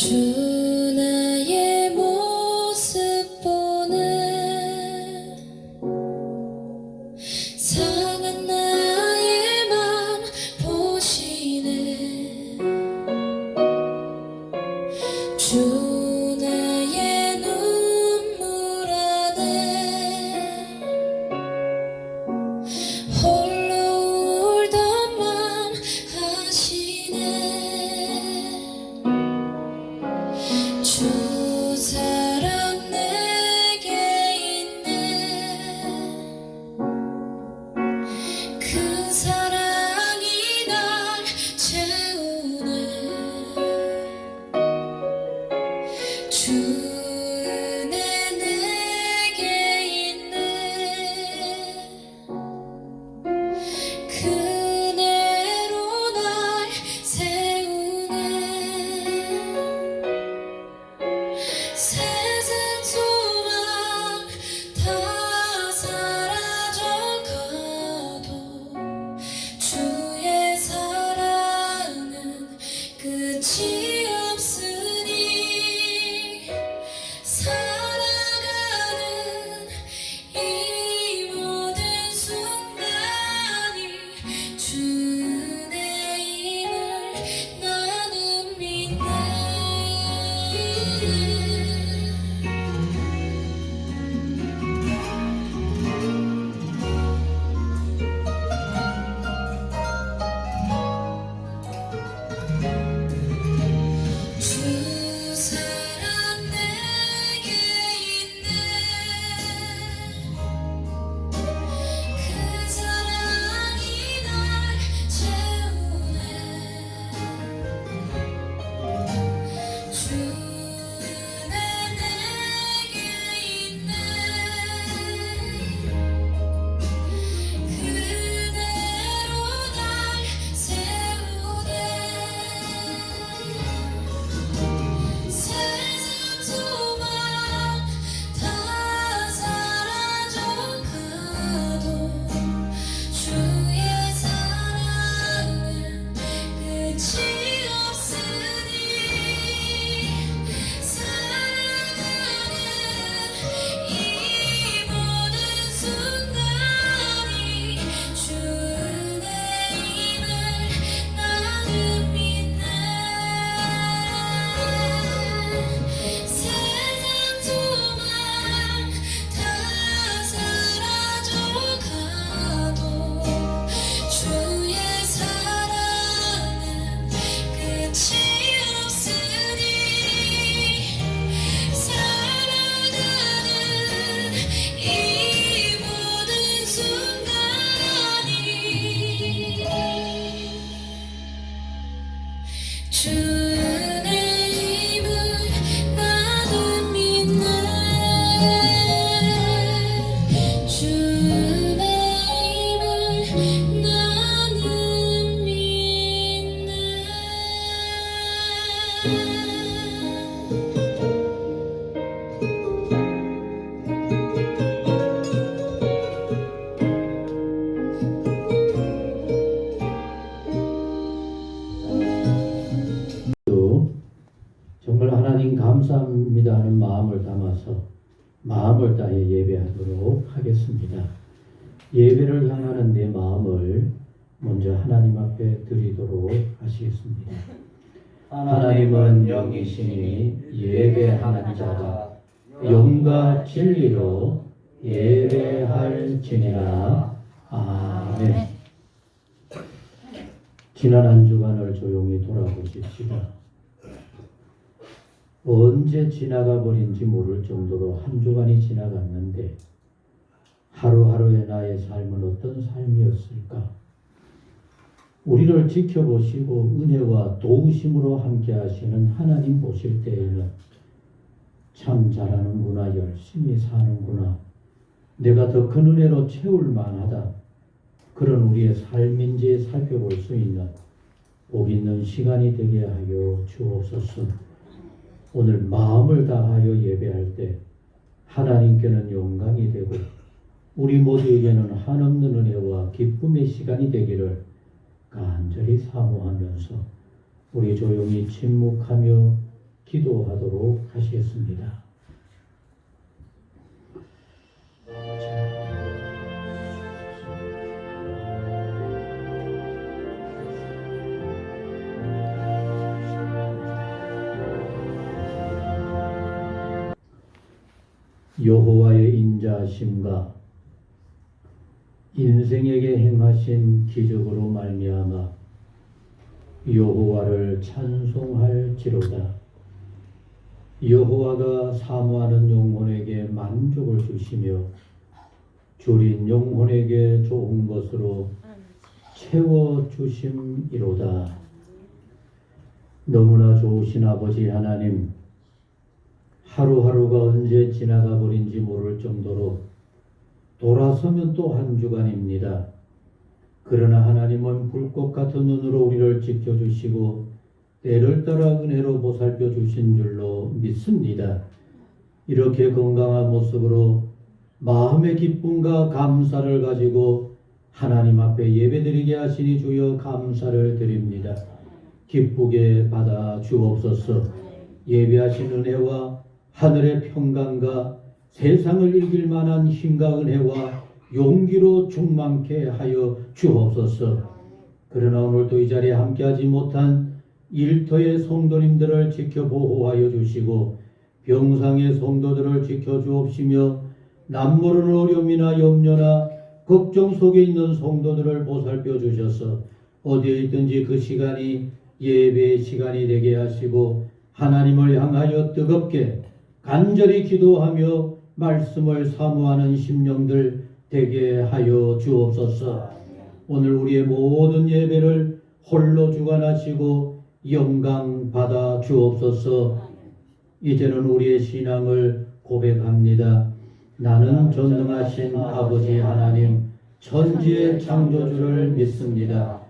주 나의 모습 보네 상한 나의 맘 보시네 주 나의 눈물 안에 홀로 울던 맘 아시네 주 사랑 내게 있네 그 사랑이 날 채우네 주 은혜 내게 있네 그대로 날 세우네 세상 소망 다 사라져가도 주의 사랑은 끝이 없으니 살아가는 이 모든 순간이 주 은혜임을 나는 믿네 주 사랑 내게 있네 그 사랑이 날 채우네 주 은혜 내게 있네 그대로 날 세우네 세상 소망 다 사라져가도 주의 사랑은 끝이 없으니 살아가는 이 모든 순간이 주 은혜임을 나는 믿네 세상 소망 다 사라져가도 주의 사랑은 끝이 없으니 살아가는 이 모든 순간이 주 은혜임을 나는 믿네 주 은혜임을 나는 믿네 정말 하나님 감사합니다 하는 마음을 담아서 마음을 다해 예배하도록 하겠습니다. 예배를 향하는 내 마음을 먼저 하나님 앞에 드리도록 하시겠습니다. 하나님은 영이시니 예배하는 자가 영과 진리로 예배할지니라. 아멘. 지난 한 주간을 조용히 돌아보십시다. 언제 지나가 버린지 모를 정도로 한 주간이 지나갔는데 하루하루의 나의 삶은 어떤 삶이었을까? 우리를 지켜보시고 은혜와 도우심으로 함께 하시는 하나님 보실 때에는 참 잘하는구나, 열심히 사는구나, 내가 더 큰 은혜로 채울 만하다, 그런 우리의 삶인지 살펴볼 수 있는 복 있는 시간이 되게 하여 주옵소서. 오늘 마음을 다하여 예배할 때 하나님께는 영광이 되고 우리 모두에게는 한없는 은혜와 기쁨의 시간이 되기를 간절히 사모하면서 우리 조용히 침묵하며 기도하도록 하시겠습니다. 여호와의 인자하심과 인생에게 행하신 기적으로 말미암아 여호와를 찬송할지로다. 여호와가 사모하는 영혼에게 만족을 주시며 줄인 영혼에게 좋은 것으로 채워주심이로다. 너무나 좋으신 아버지 하나님, 하루하루가 언제 지나가 버린지 모를 정도로 돌아서면 또 한 주간입니다. 그러나 하나님은 불꽃 같은 눈으로 우리를 지켜주시고 때를 따라 은혜로 보살펴 주신 줄로 믿습니다. 이렇게 건강한 모습으로 마음의 기쁨과 감사를 가지고 하나님 앞에 예배드리게 하시니 주여 감사를 드립니다. 기쁘게 받아 주옵소서. 예배하신 은혜와 하늘의 평강과 세상을 이길 만한 힘과 은혜와 용기로 충만케 하여 주옵소서. 그러나 오늘도 이 자리에 함께하지 못한 일터의 성도님들을 지켜 보호하여 주시고 병상의 성도들을 지켜 주옵시며 남모르는 어려움이나 염려나 걱정 속에 있는 성도들을 보살펴 주셔서 어디에 있든지 그 시간이 예배의 시간이 되게 하시고 하나님을 향하여 뜨겁게 간절히 기도하며 말씀을 사모하는 심령들 되게 하여 주옵소서. 오늘 우리의 모든 예배를 홀로 주관하시고 영광 받아 주옵소서. 이제는 우리의 신앙을 고백합니다. 나는 전능하신 아버지 하나님 천지의 창조주를 믿습니다.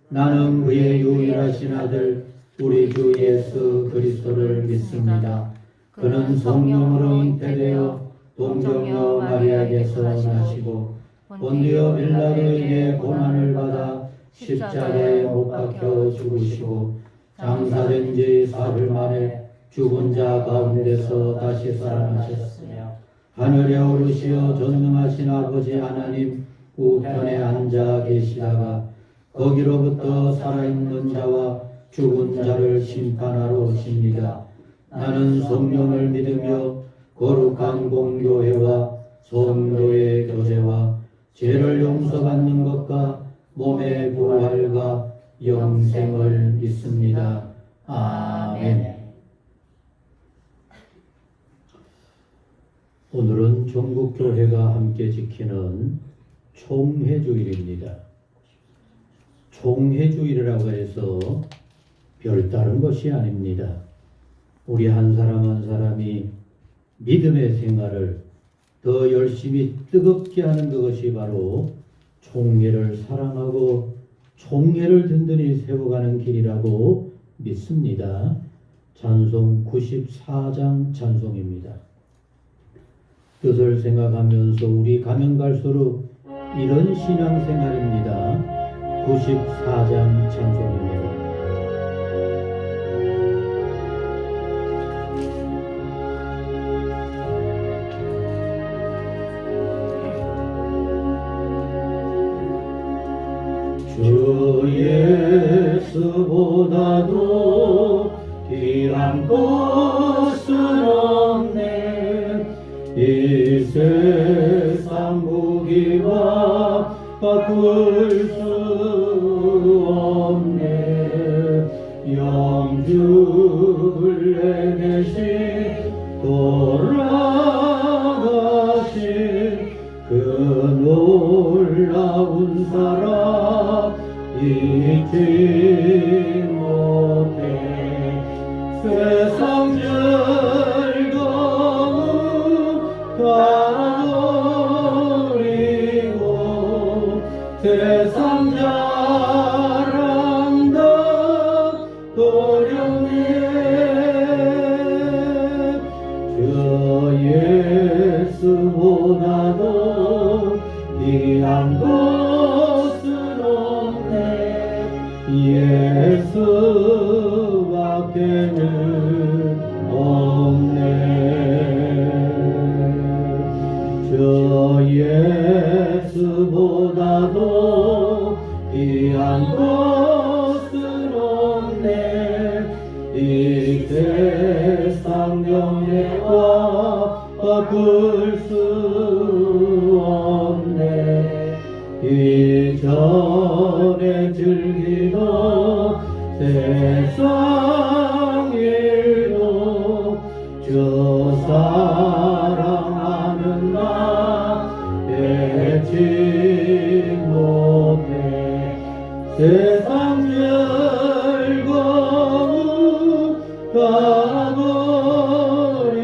나는 그의 유일하신 아들 우리 주 예수 그리스도를 믿습니다. 그는 성령으로 잉태되어 동정녀 마리아에게서 나시고 본디오 빌라도에게 고난을 받아 십자가에 못 박혀 죽으시고 장사된 지 사흘 만에 죽은 자 가운데서 다시 살아나셨으며 하늘에 오르시어 전능하신 아버지 하나님 우편에 앉아 계시다가 거기로부터 살아있는 자와 죽은 자를 심판하러 오십니다. 나는 성령을 믿으며 거룩한 공교회와 성도의 교제와 죄를 용서받는 것과 몸의 부활과 영생을 믿습니다. 아멘. 오늘은 전국교회가 함께 지키는 총회주일입니다. 총회주일이라고 해서 별다른 것이 아닙니다. 우리 한 사람 한 사람이 믿음의 생활을 더 열심히 뜨겁게 하는 그것이 바로 총회를 사랑하고 총회를 든든히 세워가는 길이라고 믿습니다. 찬송 94장 찬송입니다. 뜻을 생각하면서 우리 가면 갈수록 이런 신앙생활입니다. 94장 찬송입니다. 주 예수보다도 귀한 것은 없네. 이 세상 무기와 바꿀 수 없네. 영주를 내내시 돌아가신 그 놀라운 사랑 잊지 못해. 세상 즐거움 다 버리고 세상 자랑 다 버렸네. 주 예수보다도 귀한 것은 없네. 예수 밖에는 없네. 저 예수보다도 귀한 것은 없네. 이 세상 명예와 바꿀 수 없네. 이전에 즐기던 세상 일도 저 사랑하는 나 배치 못해. 세상 즐거움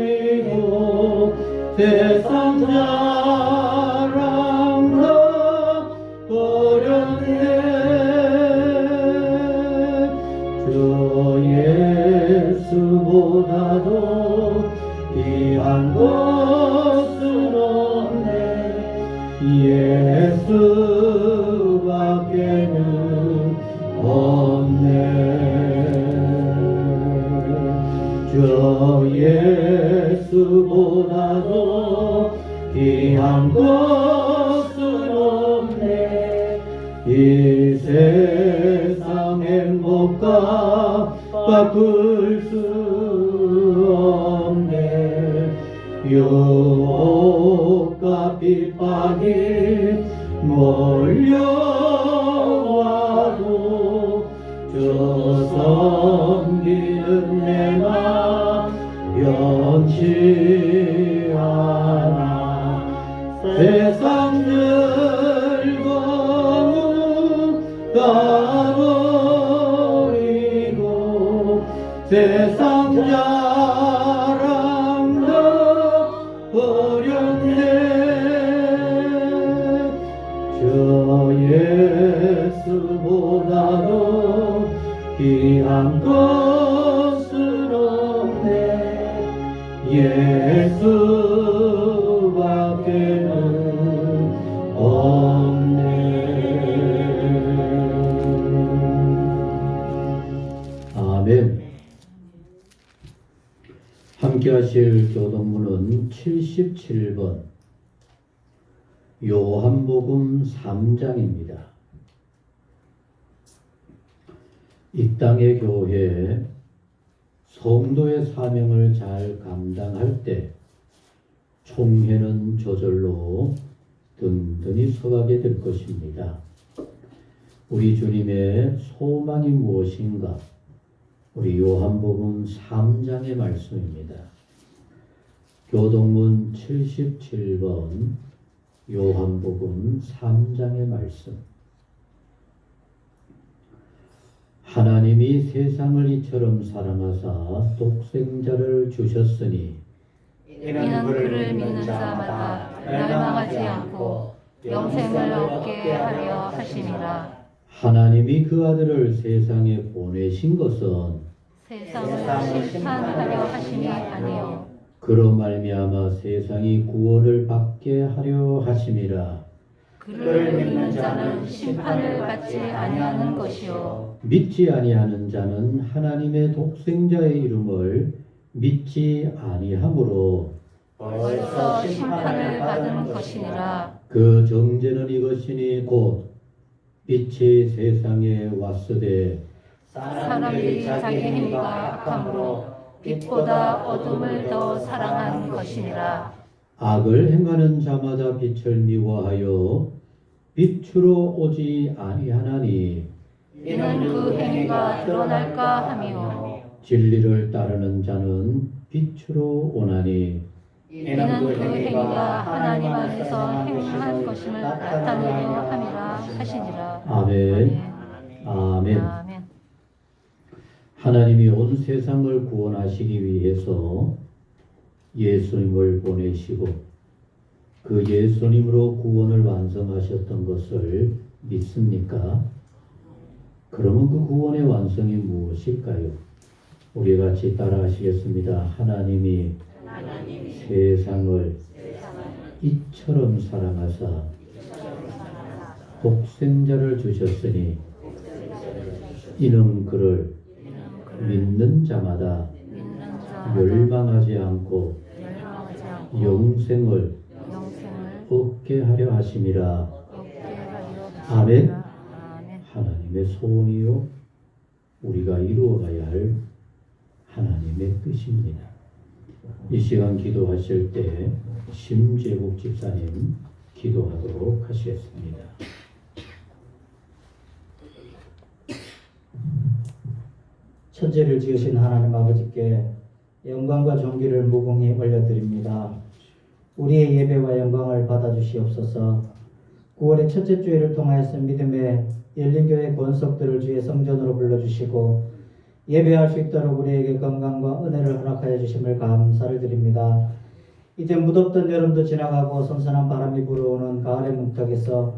가버리고 세상 자랑 다 버렸네. 저 예수보다도 귀한 것은 없네. 예수밖에는 없네. 저 예수보다도 귀한 것은 없네. 이 세상 행복과 바꿀 수 없네. 유혹과 핍박이 몰려와도 저 섬기는 내 맘 변치 않아. 세상 즐거움 가버리고 세상 자랑 다 버렸네. 저 예수보다도 귀한 것은 없네. 예수밖에는 없네. 아멘. 함께 하실 교독문은 77번 요한복음 3장입니다. 이 땅의 교회에 성도의 사명을 잘 감당할 때 총회는 저절로 든든히 서가게 될 것입니다. 우리 주님의 소망이 무엇인가? 우리 요한복음 3장의 말씀입니다. 교독문 77번 요한복음 3장의 말씀. 하나님이 세상을 이처럼 사랑하사 독생자를 주셨으니 이는 그를 믿는 자마다 멸망하지 않고 영생을 얻게 하려 하심이라. 하나님이 그 아들을 세상에 보내신 것은 세상을 심판하려 하심이 아니요 그로 말미암아 세상이 구원을 받게 하려 하심이라. 그를 믿는 자는 심판을 받지 아니하는 것이요 믿지 아니하는 자는 하나님의 독생자의 이름을 믿지 아니하므로 벌써 심판을 받은 것이니라. 그 정죄는 이것이니 곧 빛이 세상에 왔으되 사람들이 자기 행위가 악함으로 빛보다 어둠을 더 사랑한 것이니라. 악을 행하는 자마다 빛을 미워하여 빛으로 오지 아니하나니 이는 그 행위가 드러날까 하며 진리를 따르는 자는 빛으로 오나니 이는 그 행위가 하나님 안에서 행한 것임을 나타내려 함이라 하시니라. 아멘. 아멘. 아멘. 하나님이 온 세상을 구원하시기 위해서 예수님을 보내시고 그 예수님으로 구원을 완성하셨던 것을 믿습니까? 그러면 그 구원의 완성이 무엇일까요? 우리 같이 따라하시겠습니다. 하나님이 세상을 이처럼 사랑하사 독생자를 주셨으니 이는 그를 믿는 자마다 멸망하지 않고 멸망하지 않고 영생을 영생을 얻게 하려 하심이라. 얻게 하려 아멘. 하심이라. 아멘. 하나님의 소원이요 우리가 이루어가야 할 하나님의 뜻입니다. 이 시간 기도하실 때 심재국 집사님 기도하도록 하시겠습니다. 천지를 지으신 하나님 아버지께 영광과 존귀를 무궁히 올려드립니다. 우리의 예배와 영광을 받아주시옵소서. 9월의 첫째 주일을 통하여서 믿음의 열린교회 권속들을 주의 성전으로 불러주시고 예배할 수 있도록 우리에게 건강과 은혜를 허락하여 주심을 감사를 드립니다. 이제 무덥던 여름도 지나가고 선선한 바람이 불어오는 가을의 문턱에서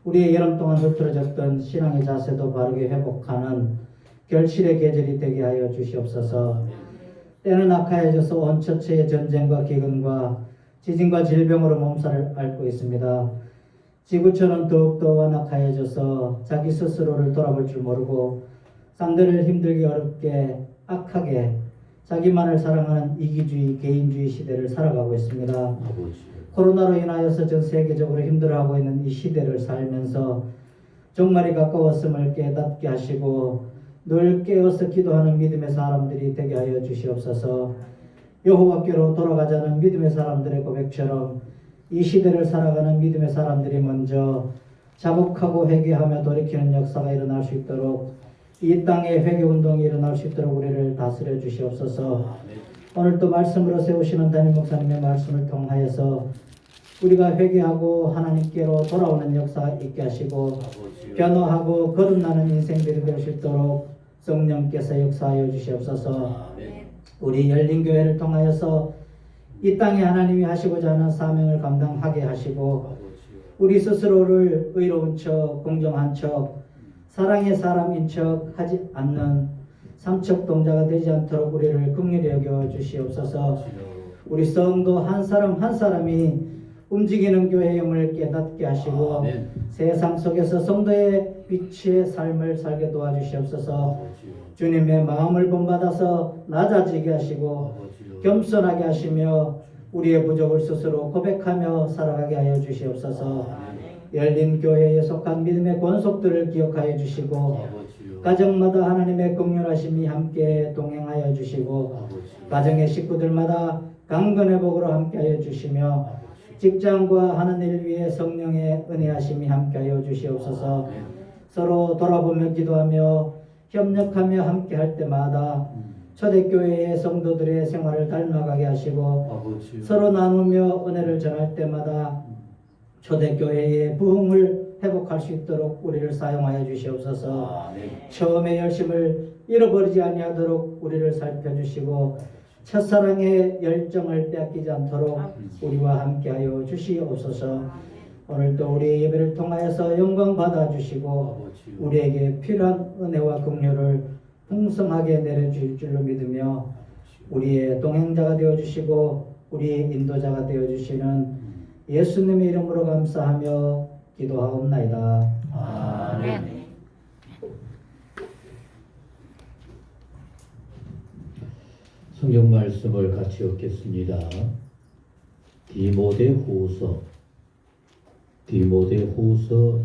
우리의 여름 동안 흐트러졌던 신앙의 자세도 바르게 회복하는 결실의 계절이 되게 하여 주시옵소서. 때는 악하여져서 온 처체의 전쟁과 기근과 지진과 질병으로 몸살을 앓고 있습니다. 지구촌은 더욱더 완악하여져서 자기 스스로를 돌아볼 줄 모르고 상대를 힘들게 어렵게 악하게 자기만을 사랑하는 이기주의 개인주의 시대를 살아가고 있습니다. 아버지. 코로나로 인하여서 전 세계적으로 힘들어하고 있는 이 시대를 살면서 종말이 가까웠음을 깨닫게 하시고 늘 깨어서 기도하는 믿음의 사람들이 되게 하여 주시옵소서. 여호와께로 돌아가자는 믿음의 사람들의 고백처럼 이 시대를 살아가는 믿음의 사람들이 먼저 자복하고 회개하며 돌이키는 역사가 일어날 수 있도록 이 땅에 회개운동이 일어날 수 있도록 우리를 다스려 주시옵소서. 오늘 또 말씀으로 세우시는 담임 목사님의 말씀을 통하여서 우리가 회개하고 하나님께로 돌아오는 역사가 있게 하시고 변화하고 거듭나는 인생들이 될 수 있도록 성령께서 역사하여 주시옵소서. 우리 열린교회를 통하여서 이 땅에 하나님이 하시고자 하는 사명을 감당하게 하시고 우리 스스로를 의로운 척, 공정한 척, 사랑의 사람인 척 하지 않는 삼척동자가 되지 않도록 우리를 긍휼히 여겨 주시옵소서. 우리 성도 한 사람 한 사람이 움직이는 교회임을 깨닫게 하시고 세상 속에서 성도의 빛의 삶을 살게 도와주시옵소서. 주님의 마음을 본받아서 낮아지게 하시고 겸손하게 하시며 우리의 부족을 스스로 고백하며 살아가게 하여 주시옵소서. 열린 교회에 속한 믿음의 권속들을 기억하여 주시고 가정마다 하나님의 긍휼하심이 함께 동행하여 주시고 가정의 식구들마다 강건의 복으로 함께하여 주시며 직장과 하는 일 위에 성령의 은혜하심이 함께하여 주시옵소서. 서로 돌아보며 기도하며 협력하며 함께할 때마다 초대교회의 성도들의 생활을 닮아가게 하시고 서로 나누며 은혜를 전할 때마다 초대교회의 부흥을 회복할 수 있도록 우리를 사용하여 주시옵소서. 처음의 열심을 잃어버리지 아니하도록 우리를 살펴주시고 첫사랑의 열정을 빼앗기지 않도록 우리와 함께하여 주시옵소서. 오늘도 우리의 예배를 통하여서 영광 받아주시고 우리에게 필요한 은혜와 긍휼을 풍성하게 내려주실 줄로 믿으며 우리의 동행자가 되어주시고 우리의 인도자가 되어주시는 예수님의 이름으로 감사하며 기도하옵나이다. 아멘. 성경 말씀을 같이 읽겠습니다. 디모데후서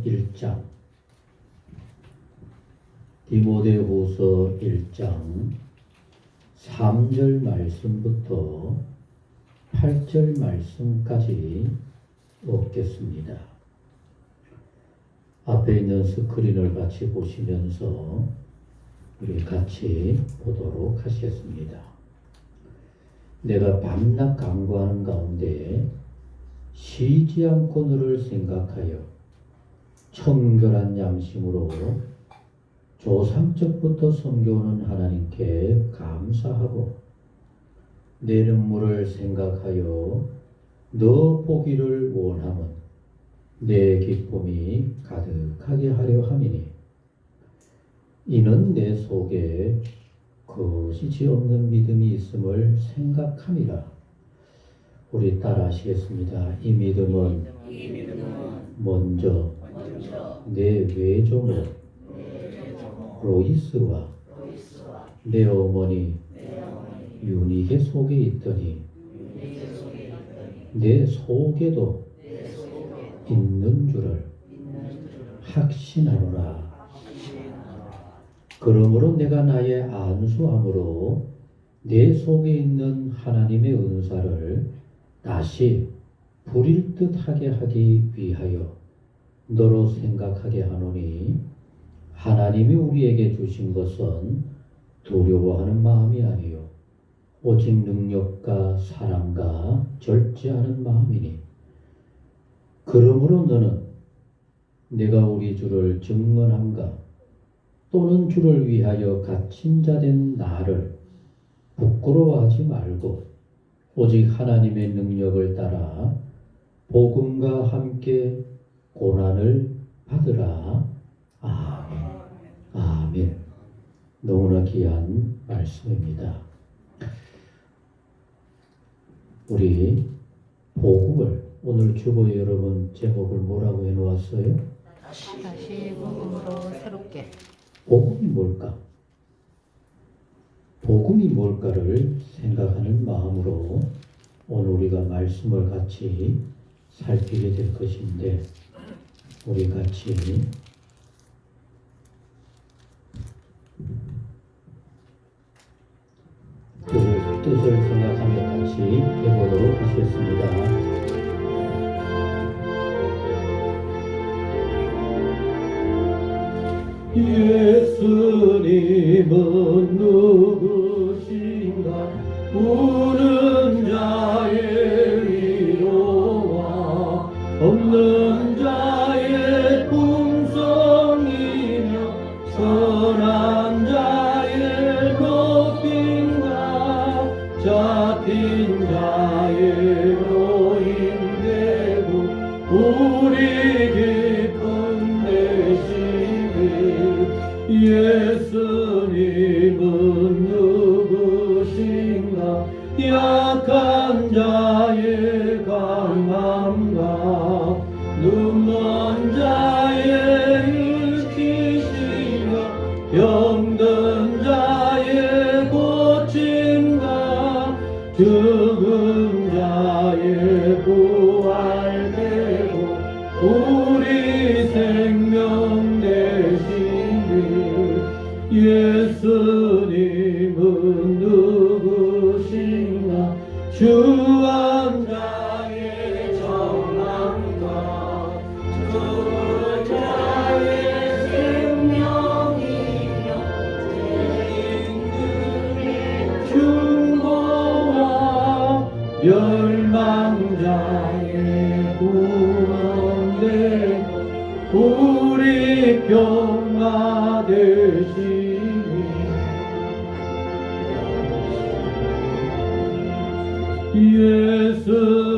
1장 디모데후서 1장 3절 말씀부터 8절 말씀까지 읽겠습니다. 앞에 있는 스크린을 같이 보시면서 우리 같이 보도록 하시겠습니다. 내가 밤낮 간구하는 가운데 쉬지 않고 너를 생각하여 청결한 양심으로 조상적부터 섬겨오는 하나님께 감사하고 내 눈물을 생각하여 너 보기를 원함은 내 기쁨이 가득하게 하려 함이니 이는 내 속에 거짓이 없는 믿음이 있음을 생각함이라. 우리 따라 하시겠습니다. 이 믿음은 먼저 내 외조모 로이스와 내 어머니 유니게 속에 있더니 내 속에도 있는 줄을 확신하노라. 그러므로 내가 나의 안수함으로 내 속에 있는 하나님의 은사를 다시 부릴 듯하게 하기 위하여 너로 생각하게 하노니, 하나님이 우리에게 주신 것은 두려워하는 마음이 아니요 오직 능력과 사랑과 절제하는 마음이니, 그러므로 너는 내가 우리 주를 증언함과 또는 주를 위하여 갇힌 자 된 나를 부끄러워하지 말고 오직 하나님의 능력을 따라 복음과 함께 고난을 받으라. 아멘. 아멘. 너무나 귀한 말씀입니다. 우리 복음을, 오늘 주보에 여러분 제목을 뭐라고 해놓았어요? 다시 복음으로 새롭게. 복음이 뭘까? 복음이 뭘까를 생각하는 마음으로 오늘 우리가 말씀을 같이 살피게 될 것인데, 우리 같이 뜻을 생각하며 같이 해보도록 하겠습니다. 예수님은 누구신가? 우는 자의 위로와 없는 자의 풍성이며 선한 자의 높임과 잡힌 자의 노인되고 우리 기쁜 대신에 예수님은 누구신가? 약한 자의 강함과 눈먼 자의 일으키시며 병든 자의 고침과 죽은 자의 부활되고 우리 생명 되시니 예수님은 누구신가? 주한 자의 정함과 죽은 자의 생명이며 죄인들의 중보와 멸망자의 구원되고 우리 평화 되시니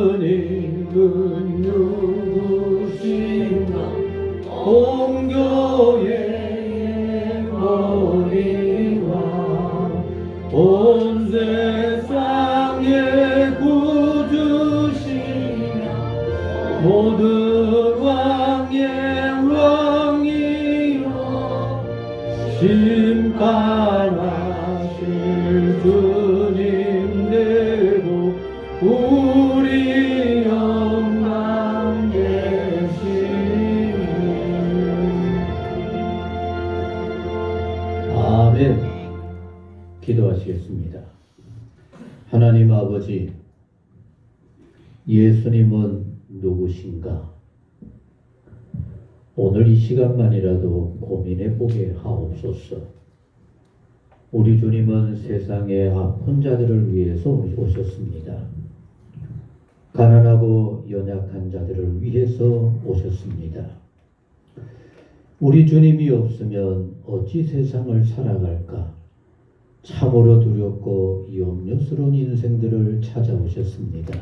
예수님은 누구신가? 온 교회의 머리와 온 세상의 구주시며 모든 왕의 왕이요 심판하실 주님 되고 우리 영광 되시니 아멘. 기도하시겠습니다. 하나님 아버지, 예수님은 누구신가? 오늘 이 시간만이라도 고민해 보게 하옵소서. 우리 주님은 세상의 아픈 자들을 위해서 오셨습니다. 가난하고 연약한 자들을 위해서 오셨습니다. 우리 주님이 없으면 어찌 세상을 살아갈까? 참으로 두렵고 염려스러운 인생들을 찾아오셨습니다.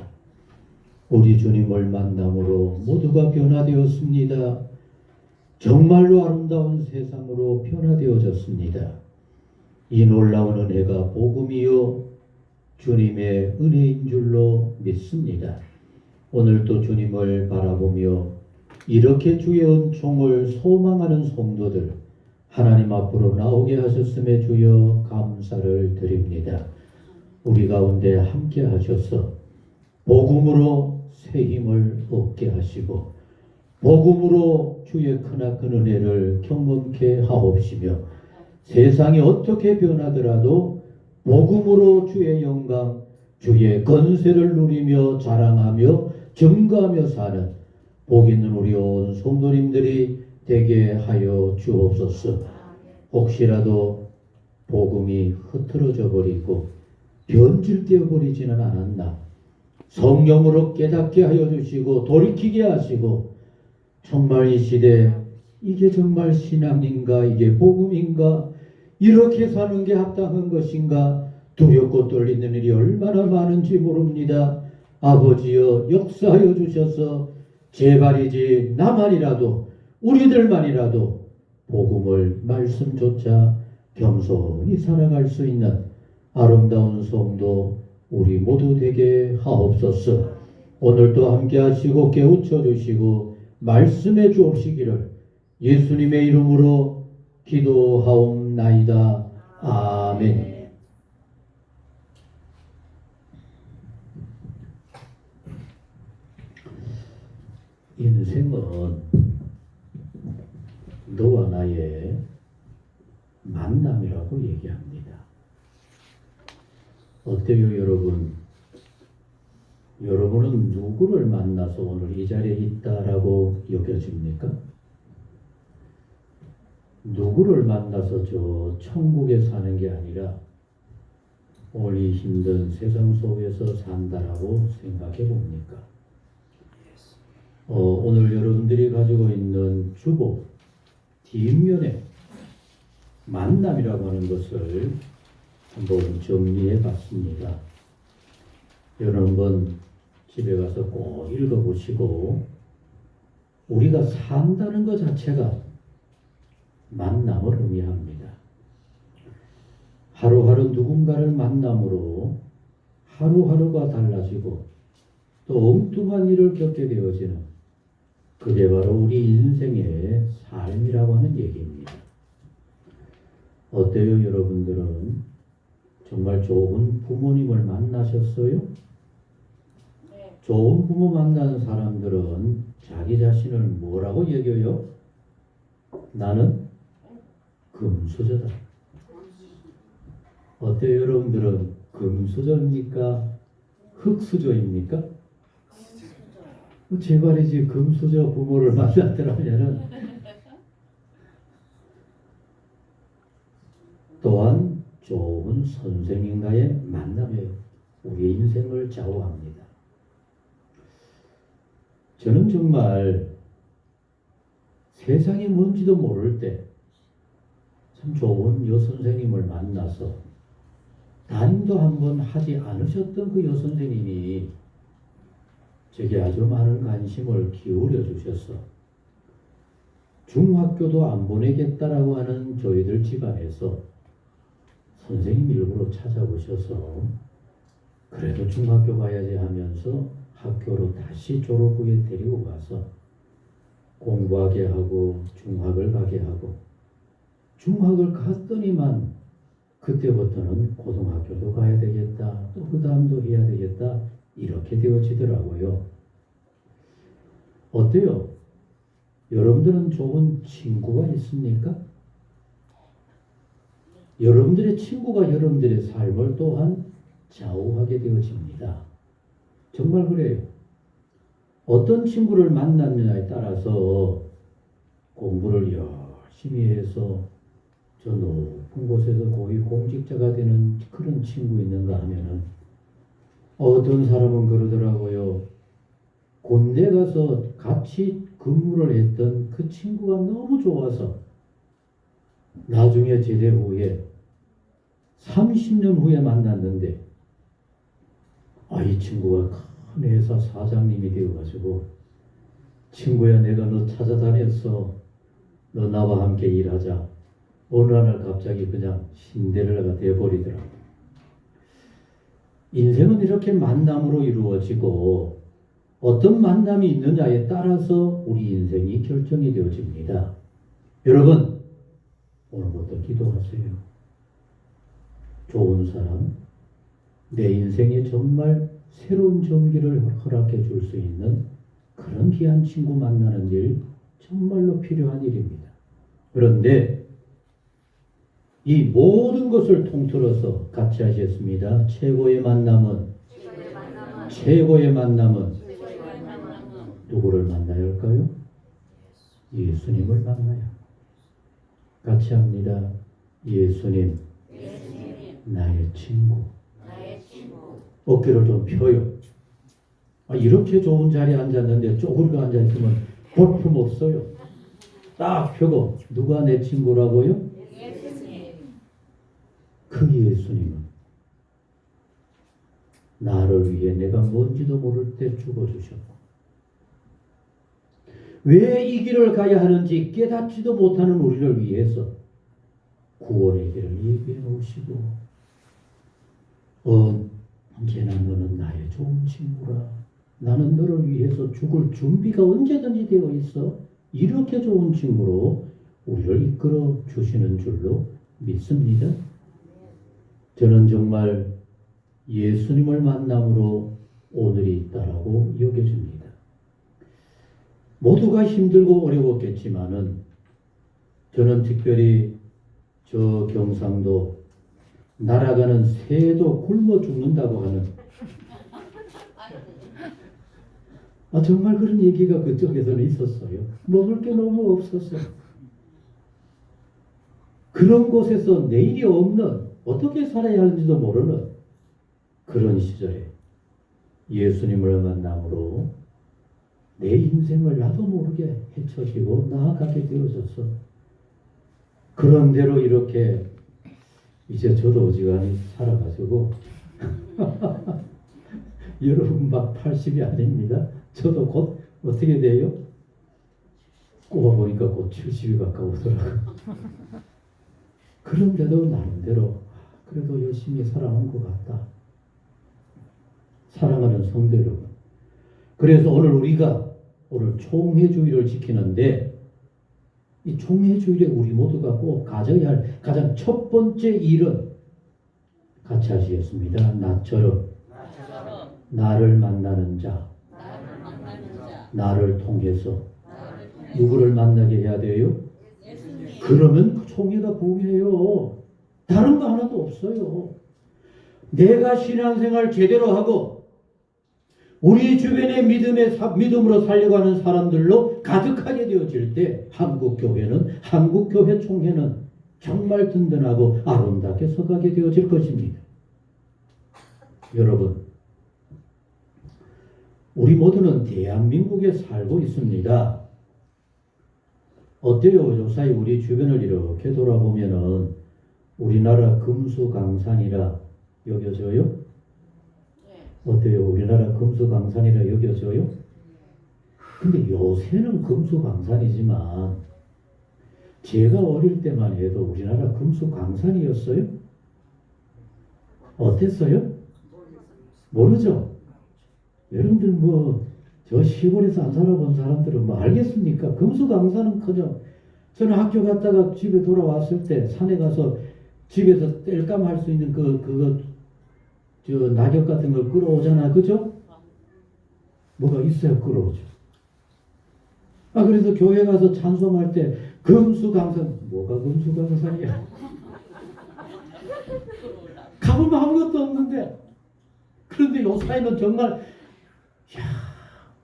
우리 주님을 만남으로 모두가 변화되었습니다. 정말로 아름다운 세상으로 변화되어졌습니다. 이 놀라운 은혜가 복음이요 주님의 은혜인 줄로 믿습니다. 오늘도 주님을 바라보며 이렇게 주의 은총을 소망하는 성도들 하나님 앞으로 나오게 하셨음에 주여 감사를 드립니다. 우리 가운데 함께 하셔서 복음으로 새 힘을 얻게 하시고 복음으로 주의 크나큰 은혜를 경험케 하옵시며 세상이 어떻게 변하더라도 복음으로 주의 영광, 주의 권세를 누리며 자랑하며 증거하며 사는 복 있는 우리 온 성도님들이 되게 하여 주옵소서. 혹시라도 복음이 흐트러져 버리고 변질되어 버리지는 않았나, 성령으로 깨닫게 하여 주시고 돌이키게 하시고 정말 이 시대 이게 정말 신앙인가, 이게 복음인가, 이렇게 사는 게 합당한 것인가 두렵고 떨리는 일이 얼마나 많은지 모릅니다. 아버지여 역사하여 주셔서 제발이지 나만이라도 우리들만이라도 복음을 말씀조차 겸손히 살아갈 수 있는 아름다운 성도 우리 모두 되게 하옵소서. 오늘도 함께 하시고 깨우쳐 주시고 말씀해 주옵시기를 예수님의 이름으로 기도하옵나이다. 아멘. 인생은 너와 나의 만남이라고 얘기합니다. 어때요, 여러분? 여러분은 누구를 만나서 오늘 이 자리에 있다라고 여겨집니까? 누구를 만나서 저 천국에 사는 게 아니라 오늘 이 힘든 세상 속에서 산다라고 생각해 봅니까? 오늘 여러분들이 가지고 있는 주보 뒷면에 만남이라고 하는 것을 한번 정리해 봤습니다. 여러분 집에 가서 꼭 읽어보시고 우리가 산다는 것 자체가 만남을 의미합니다. 하루하루 누군가를 만남으로 하루하루가 달라지고 또 엉뚱한 일을 겪게 되어지는 그게 바로 우리 인생의 삶이라고 하는 얘기입니다. 어때요, 여러분들은? 정말 좋은 부모님을 만나셨어요? 네. 좋은 부모 만나는 사람들은 자기 자신을 뭐라고 여겨요? 나는 금수저다. 어때요, 여러분들은? 금수저입니까? 흙수저입니까? 제발이지 금수저 부모를 만났더라면은 또한 좋은 선생님과의 만남이 우리의 인생을 좌우합니다. 저는 정말 세상이 뭔지도 모를 때 참 좋은 여선생님을 만나서 담임도 한번 하지 않으셨던 그 여선생님이 제게 아주 많은 관심을 기울여 주셔서 중학교도 안 보내겠다라고 하는 저희들 집안에서 선생님 일부러 찾아오셔서 그래도 중학교 가야지 하면서 학교로 다시 졸업 후에 데리고 가서 공부하게 하고 중학을 가게 하고 중학을 갔더니만 그때부터는 고등학교도 가야 되겠다, 또 그 다음도 해야 되겠다, 이렇게 되어지더라고요. 어때요? 여러분들은 좋은 친구가 있습니까? 여러분들의 친구가 여러분들의 삶을 또한 좌우하게 되어집니다. 정말 그래요. 어떤 친구를 만났느냐에 따라서 공부를 열심히 해서 저 높은 곳에서 고위 공직자가 되는 그런 친구 있는가 하면은 어떤 사람은 그러더라고요. 군대 가서 같이 근무를 했던 그 친구가 너무 좋아서 나중에 제대 후에 30년 후에 만났는데 이 친구가 큰 회사 사장님이 되어가지고 친구야 내가 너 찾아다녔어. 너 나와 함께 일하자. 어느 날 갑자기 그냥 신데렐라가 되어버리더라고. 인생은 이렇게 만남으로 이루어지고 어떤 만남이 있느냐에 따라서 우리 인생이 결정이 되어집니다. 여러분 오늘부터 기도하세요. 좋은 사람, 내 인생에 정말 새로운 전기를 허락해 줄 수 있는 그런 귀한 친구 만나는 일 정말로 필요한 일입니다. 그런데 이 모든 것을 통틀어서 같이 하셨습니다. 최고의 만남은 누구를 만나야 할까요? 예수님을 만나야. 같이 합니다. 예수님, 나의 친구. 어깨를 좀 펴요. 이렇게 좋은 자리에 앉았는데 쪼그리고 앉아있으면 볼품 없어요. 딱 펴고 누가 내 친구라고요? 그 예수님은 나를 위해 내가 뭔지도 모를 때 죽어주셨고 왜 이 길을 가야 하는지 깨닫지도 못하는 우리를 위해서 구원의 길을 예비해 놓으시고 언제나 너는 나의 좋은 친구라. 나는 너를 위해서 죽을 준비가 언제든지 되어 있어. 이렇게 좋은 친구로 우리를 이끌어 주시는 줄로 믿습니다. 저는 정말 예수님을 만남으로 오늘이 있다라고 여겨집니다. 모두가 힘들고 어려웠겠지만은 저는 특별히 저 경상도 날아가는 새도 굶어 죽는다고 하는 정말 그런 얘기가 그쪽에서는 있었어요. 먹을 게 너무 없었어요. 그런 곳에서 내일이 없는 어떻게 살아야 하는지도 모르는 그런 시절에 예수님을 만남으로 내 인생을 나도 모르게 헤쳐지고 나아가게 되어졌어. 그런 대로 이렇게 이제 저도 어지간히 살아가지고 여러분 막 80이 아닙니다. 저도 곧 어떻게 돼요? 꼽아보니까 곧 70이 가까우더라고요. 그런데도 나름대로 그래도 열심히 살아온 것 같다. 사랑하는 성도 여러분, 그래서 우리가 오늘 총회주의를 지키는데 이 총회주일에 우리 모두가 꼭 가져야 할 가장 첫 번째 일은 같이 하시겠습니다. 나처럼 나를 만나는 자, 나를 통해서 누구를 만나게 해야 돼요? 그러면 그 총회가 부흥해요. 다른 거 하나도 없어요. 내가 신앙생활 제대로 하고 우리 주변의 믿음으로 살려가는 사람들로 가득하게 되어질 때 한국교회 총회는 정말 든든하고 아름답게 서가게 되어질 것입니다. 여러분, 우리 모두는 대한민국에 살고 있습니다. 어때요? 요사이 우리 주변을 이렇게 돌아보면은 우리나라 금수강산이라 여겨져요? 어때요? 우리나라 금수강산이라 여겨져요? 근데 요새는 금수강산이지만 제가 어릴 때만 해도 우리나라 금수강산이었어요? 어땠어요? 모르죠? 여러분들 저 시골에서 안 살아본 사람들은 알겠습니까? 금수강산은커녕 저는 학교 갔다가 집에 돌아왔을 때 산에 가서 집에서 땔감 할 수 있는 저 낙엽 같은 걸 끌어오잖아. 그죠? 뭐가 있어야 끌어오죠. 그래서 교회 가서 찬송할 때 금수강산, 뭐가 금수강산이야? 가보면 아무것도 없는데. 그런데 요사이는 정말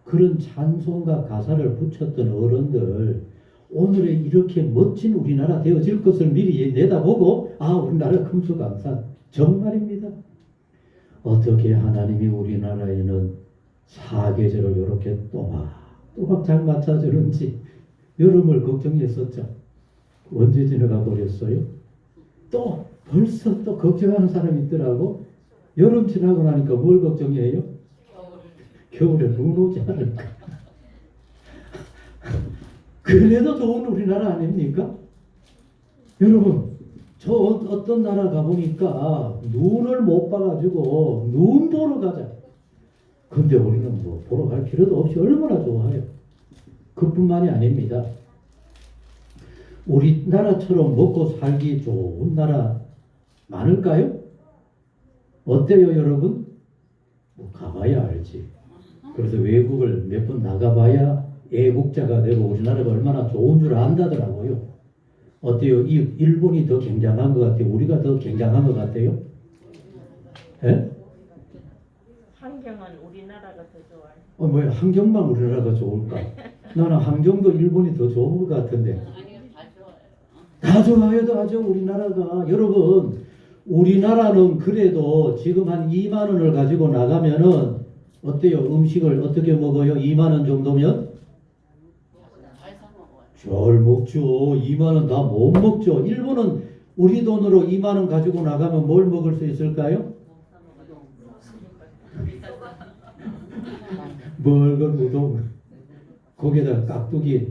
그런 찬송과 가사를 붙였던 어른들 오늘의 이렇게 멋진 우리나라 되어질 것을 미리 내다보고 우리나라 금수강산 정말입니다. 어떻게 하나님이 우리나라에는 사계절을 이렇게 또박 잘 맞춰주는지 여름을 걱정했었죠. 언제 지나가 버렸어요? 또 벌써 또 걱정하는 사람이 있더라고. 여름 지나고 나니까 뭘 걱정해요? 겨울에 눈 오지 않을까? 그래도 좋은 우리나라 아닙니까? 여러분, 저 어떤 나라 가보니까 눈을 못 봐가지고 눈 보러 가자. 근데 우리는 보러 갈 필요도 없이 얼마나 좋아요. 그뿐만이 아닙니다. 우리나라처럼 먹고 살기 좋은 나라 많을까요? 어때요, 여러분? 뭐 가봐야 알지. 그래서 외국을 몇 번 나가봐야 애국자가 되고 우리나라가 얼마나 좋은 줄 안다더라고요. 어때요? 이 일본이 더 굉장한 것 같아요? 우리가 더 굉장한 것 같아요? 예? 환경은 우리나라가 더 좋아요. 뭐야, 환경만 우리나라가 좋을까? 나는 환경도 일본이 더 좋은 것 같은데. 다 좋아요, 다 좋아, 우리나라가. 여러분, 우리나라는 그래도 지금 한 2만 원을 가지고 나가면은 어때요? 음식을 어떻게 먹어요? 2만 원 정도면? 잘 먹죠. 2만 원 다 못 먹죠. 일본은 우리 돈으로 2만 원 가지고 나가면 뭘 먹을 수 있을까요? 멀건 우동. 거기에다 깍두기,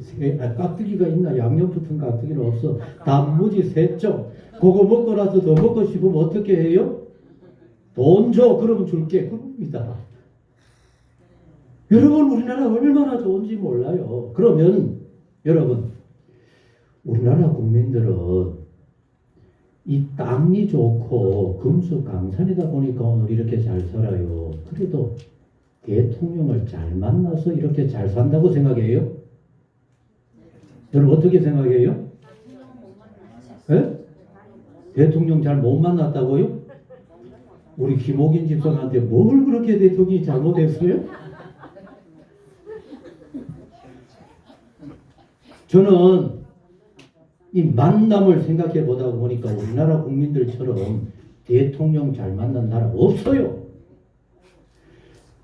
깍두기가 있나? 양념 붙은 깍두기는 없어. 단무지 3쪽. 그거 먹고 나서 더 먹고 싶으면 어떻게 해요? 돈 줘. 그러면 줄게. 그럽니다. 여러분, 우리나라 얼마나 좋은지 몰라요. 그러면 여러분, 우리나라 국민들은 이 땅이 좋고 금수강산이다 보니까 오늘 이렇게 잘 살아요. 그래도 대통령을 잘 만나서 이렇게 잘 산다고 생각해요? 여러분 어떻게 생각해요? 예? 대통령 잘 못 만났다고요? 우리 김옥인 집사한테 뭘 그렇게 대통령이 잘못했어요? 저는 이 만남을 생각해 보다 보니까 우리나라 국민들처럼 대통령 잘 만난 나라 없어요.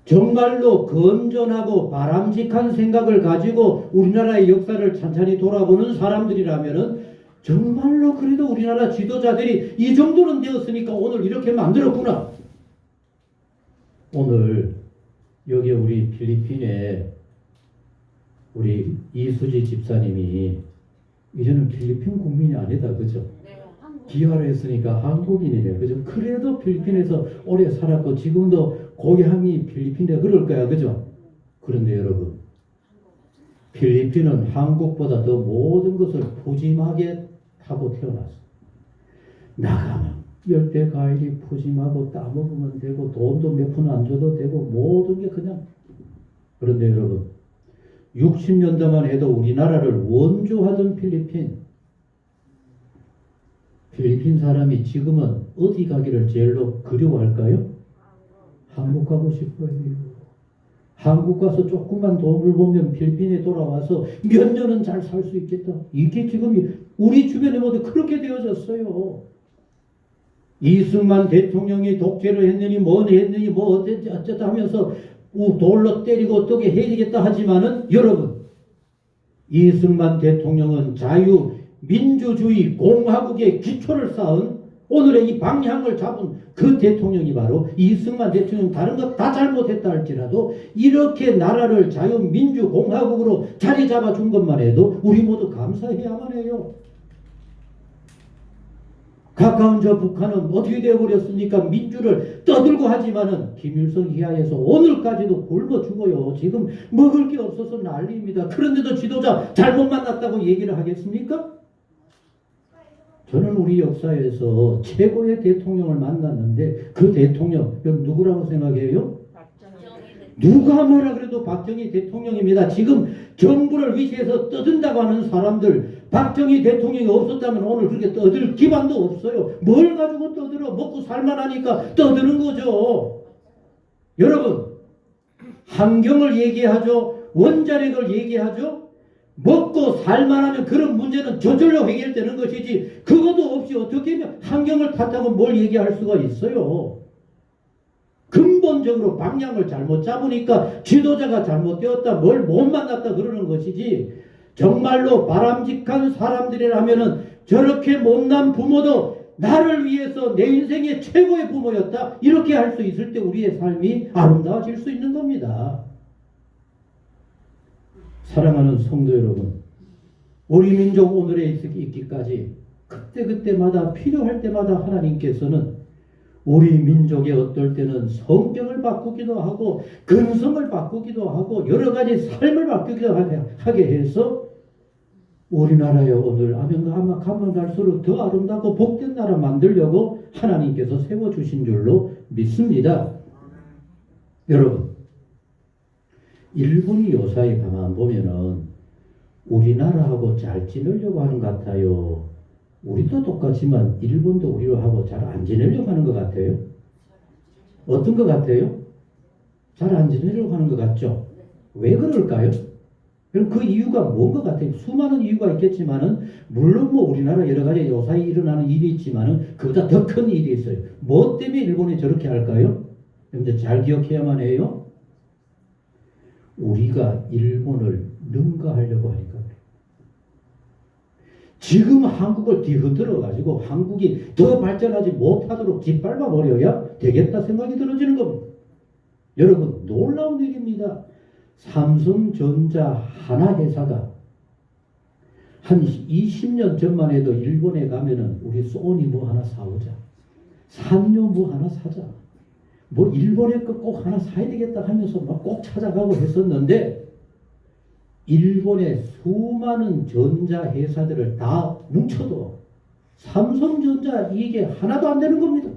정말로 건전하고 바람직한 생각을 가지고 우리나라의 역사를 찬찬히 돌아보는 사람들이라면은 정말로 그래도 우리나라 지도자들이 이 정도는 되었으니까 오늘 이렇게 만들었구나. 오늘 여기 우리 필리핀에 우리 이수지 집사님이 이제는 필리핀 국민이 아니다, 그죠? 기화를 했으니까 한국인이네, 그죠? 그래도 필리핀에서 오래 살았고 지금도 고향이 필리핀에 그럴 거야, 그죠? 그런데 여러분, 필리핀은 한국보다 더 모든 것을 푸짐하게 하고 태어났어. 나가면 열대 과일이 푸짐하고 따먹으면 되고 돈도 몇 푼 안 줘도 되고 모든 게 그냥. 그런데 여러분, 60년대만 해도 우리나라를 원조하던 필리핀 사람이 지금은 어디 가기를 제일로 그리워할까요? 한국 가고 싶어요. 한국 가서 조금만 돈을 벌면 필리핀에 돌아와서 몇 년은 잘 살 수 있겠다. 이게 지금 우리 주변에 모두 그렇게 되어졌어요. 이승만 대통령이 독재를 했느니 뭐 했느니 뭐 어쨌다 하면서 돌로 때리고 어떻게 해야 되겠다 하지만은 여러분, 이승만 대통령은 자유 민주주의 공화국의 기초를 쌓은 오늘의 이 방향을 잡은 그 대통령이 바로 이승만 대통령. 다른 것 다 잘못했다 할지라도 이렇게 나라를 자유민주공화국으로 자리 잡아준 것만 해도 우리 모두 감사해야만 해요. 가까운 저 북한은 어떻게 되어버렸습니까? 민주를 떠들고 하지만은 김일성 이하에서 오늘까지도 굶어 죽어요. 지금 먹을 게 없어서 난리입니다. 그런데도 지도자 잘못 만났다고 얘기를 하겠습니까? 저는 우리 역사에서 최고의 대통령을 만났는데 그 대통령 누구라고 생각해요? 누가 뭐라 그래도 박정희 대통령입니다. 지금 정부를 위시해서 떠든다고 하는 사람들, 박정희 대통령이 없었다면 오늘 그렇게 떠들 기반도 없어요. 뭘 가지고 떠들어? 먹고 살만하니까 떠드는 거죠. 여러분, 환경을 얘기하죠. 원자력을 얘기하죠. 먹고 살만하면 그런 문제는 저절로 해결되는 것이지 그것도 없이 어떻게 환경을 탓하고 뭘 얘기할 수가 있어요. 근본적으로 방향을 잘못 잡으니까 지도자가 잘못되었다, 뭘 못 만났다 그러는 것이지, 정말로 바람직한 사람들이라면은 저렇게 못난 부모도 나를 위해서 내 인생의 최고의 부모였다, 이렇게 할 수 있을 때 우리의 삶이 아름다워질 수 있는 겁니다. 사랑하는 성도 여러분, 우리 민족 오늘에 있기까지 그때마다 필요할 때마다 하나님께서는 우리 민족의 어떨 때는 성경을 바꾸기도 하고 근성을 바꾸기도 하고 여러 가지 삶을 바꾸기도 하게 해서 우리나라에 오늘 아마 가면 갈수록 더 아름답고 복된 나라 만들려고 하나님께서 세워주신 줄로 믿습니다. 여러분, 일본이 요사이 가만 보면은 우리나라하고 잘 지내려고 하는 것 같아요. 우리도 똑같지만 일본도 우리로 하고 잘 안 지내려고 하는 것 같아요. 어떤 것 같아요? 잘 안 지내려고 하는 것 같죠? 왜 그럴까요? 그럼 그 이유가 뭔 것 같아요? 수많은 이유가 있겠지만은, 물론 뭐 우리나라 여러 가지 요사이 일어나는 일이 있지만은, 그보다 더 큰 일이 있어요. 뭐 때문에 일본이 저렇게 할까요? 여러분들 잘 기억해야만 해요. 우리가 일본을 능가하려고 하니까 그래요. 지금 한국을 뒤흔들어 가지고 한국이 더 발전하지 못하도록 짓밟아 버려야 되겠다 생각이 들어지는 겁니다. 여러분, 놀라운 일입니다. 삼성전자 하나 회사가 한 20년 전만 해도 일본에 가면은 우리 소니 뭐 하나 사오자, 산요 뭐 하나 사자, 뭐 일본의 거 꼭 하나 사야 되겠다 하면서 막 꼭 찾아가고 했었는데, 일본의 수많은 전자 회사들을 다 뭉쳐도 삼성전자 이익에 하나도 안 되는 겁니다.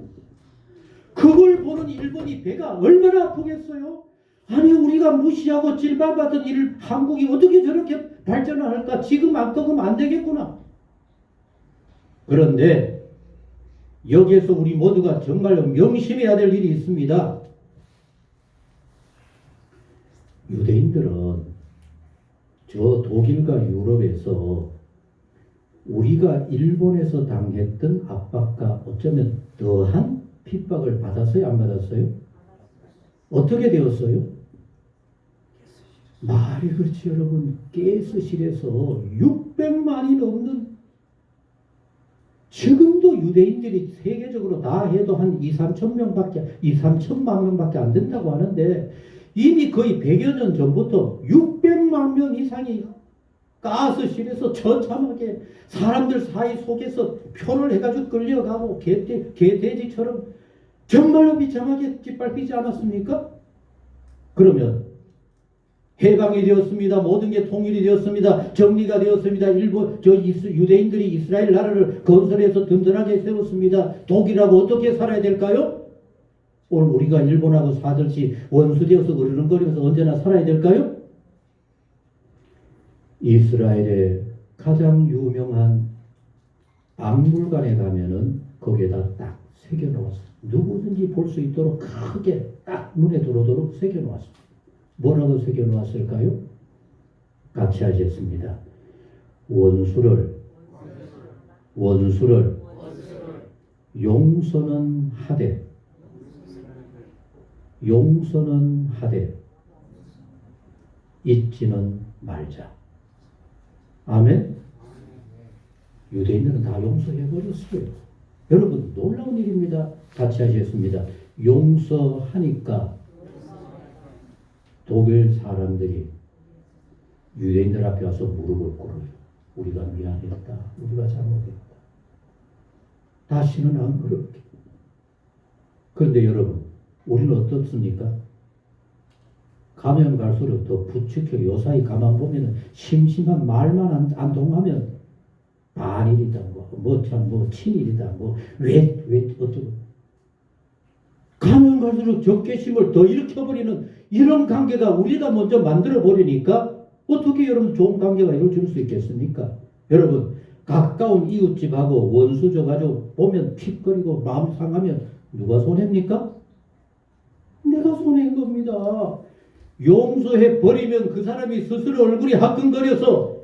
그걸 보는 일본이 배가 얼마나 아프겠어요? 아니, 우리가 무시하고 찔밟았던 한국이 어떻게 저렇게 발전을 할까? 지금 안 꺾으면 안 되겠구나. 그런데 여기에서 우리 모두가 정말로 명심해야 될 일이 있습니다. 유대인들은 저 독일과 유럽에서 우리가 일본에서 당했던 압박과 어쩌면 더한 핍박을 받았어요? 안 받았어요? 어떻게 되었어요? 말이 그렇지 여러분. 가스실에서 600만이 넘는, 지금도 유대인들이 세계적으로 다 해도 한 3천만 명밖에 안 된다고 하는데, 이미 거의 100여 년 전부터 600만 명 이상이 가스실에서 처참하게 사람들 사이 속에서 표를 해가지고 끌려가고 개돼지처럼 정말로 비참하게 짓밟히지 않았습니까? 그러면 해방이 되었습니다. 모든 게 통일이 되었습니다. 정리가 되었습니다. 유대인들이 이스라엘 나라를 건설해서 든든하게 세웠습니다. 독일하고 어떻게 살아야 될까요? 오늘 우리가 일본하고 사들지 원수되어서 으르렁거리면서 언제나 살아야 될까요? 이스라엘의 가장 유명한 박물관에 가면은 거기에다 딱 새겨놓았어요. 누구든지 볼 수 있도록 크게 딱 눈에 들어오도록 새겨놓았습니다. 뭐라고 새겨놓았을까요? 같이 하셨습니다. 원수를 용서는 하되 잊지는 말자. 아멘. 유대인들은 다 용서해버렸어요. 여러분, 놀라운 일입니다. 같이 하셨습니다. 용서하니까 독일 사람들이 유대인들 앞에 와서 무릎을 꿇어요. 우리가 미안했다. 우리가 잘못했다. 다시는 안 그럴게. 그런데 여러분, 우리는 어떻습니까? 가면 갈수록 더 부추겨. 요사이 가만 보면은 심심한 말만 안 통하면 반일이다, 뭐 친일이다, 왜 어쩌고. 가면 갈수록 적개심을 더 일으켜버리는 이런 관계가 우리가 먼저 만들어 버리니까 어떻게 여러분 좋은 관계가 이루어질 수 있겠습니까? 여러분, 가까운 이웃집하고 원수져 가지고 보면 픽거리고 마음 상하면 누가 손해입니까? 내가 손해인 겁니다. 용서해 버리면 그 사람이 스스로 얼굴이 화끈거려서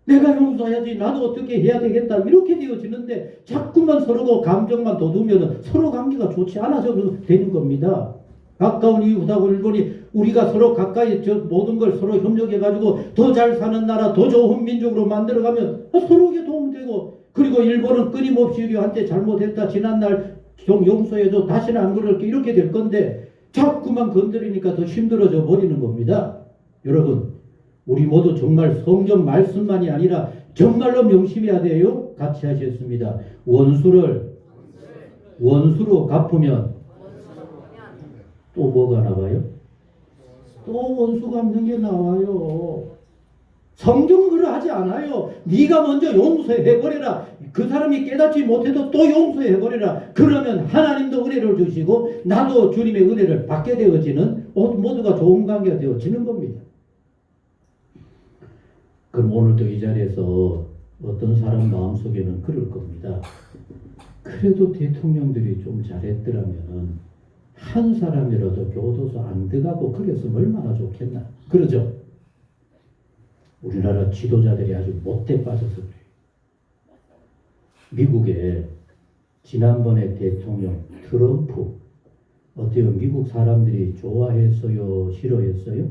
내가 용서해야지, 나도 어떻게 해야 되겠다, 이렇게 되어지는데, 자꾸만 서로가 감정만 돋우면 서로 관계가 좋지 않아서 되는 겁니다. 가까운 이웃하고 일본이 우리가 서로 가까이 모든 걸 서로 협력해가지고 더 잘 사는 나라, 더 좋은 민족으로 만들어가면 서로에게 도움되고, 그리고 일본은 끊임없이 우리한테 잘못했다, 지난날 좀 용서해줘, 다시는 안 그럴게, 이렇게 될 건데 자꾸만 건드리니까 더 힘들어져 버리는 겁니다. 여러분, 우리 모두 정말 성경 말씀만이 아니라 정말로 명심해야 돼요. 같이 하셨습니다. 원수로 갚으면 또 뭐가 나와요? 또 원수 갚는 게 나와요. 성경은 그러하지 하지 않아요. 네가 먼저 용서해버려라. 그 사람이 깨닫지 못해도 또 용서해버려라. 그러면 하나님도 은혜를 주시고 나도 주님의 은혜를 받게 되어지는 모두가 좋은 관계가 되어지는 겁니다. 그럼 오늘도 이 자리에서 어떤 사람 마음속에는 그럴 겁니다. 그래도 대통령들이 좀 잘했더라면 한 사람이라도 교도소 안 들어가고 그랬으면 얼마나 좋겠나. 그러죠? 우리나라 지도자들이 아주 못돼 빠져서 그래요. 미국의 지난번에 대통령 트럼프 어때요? 미국 사람들이 좋아했어요? 싫어했어요?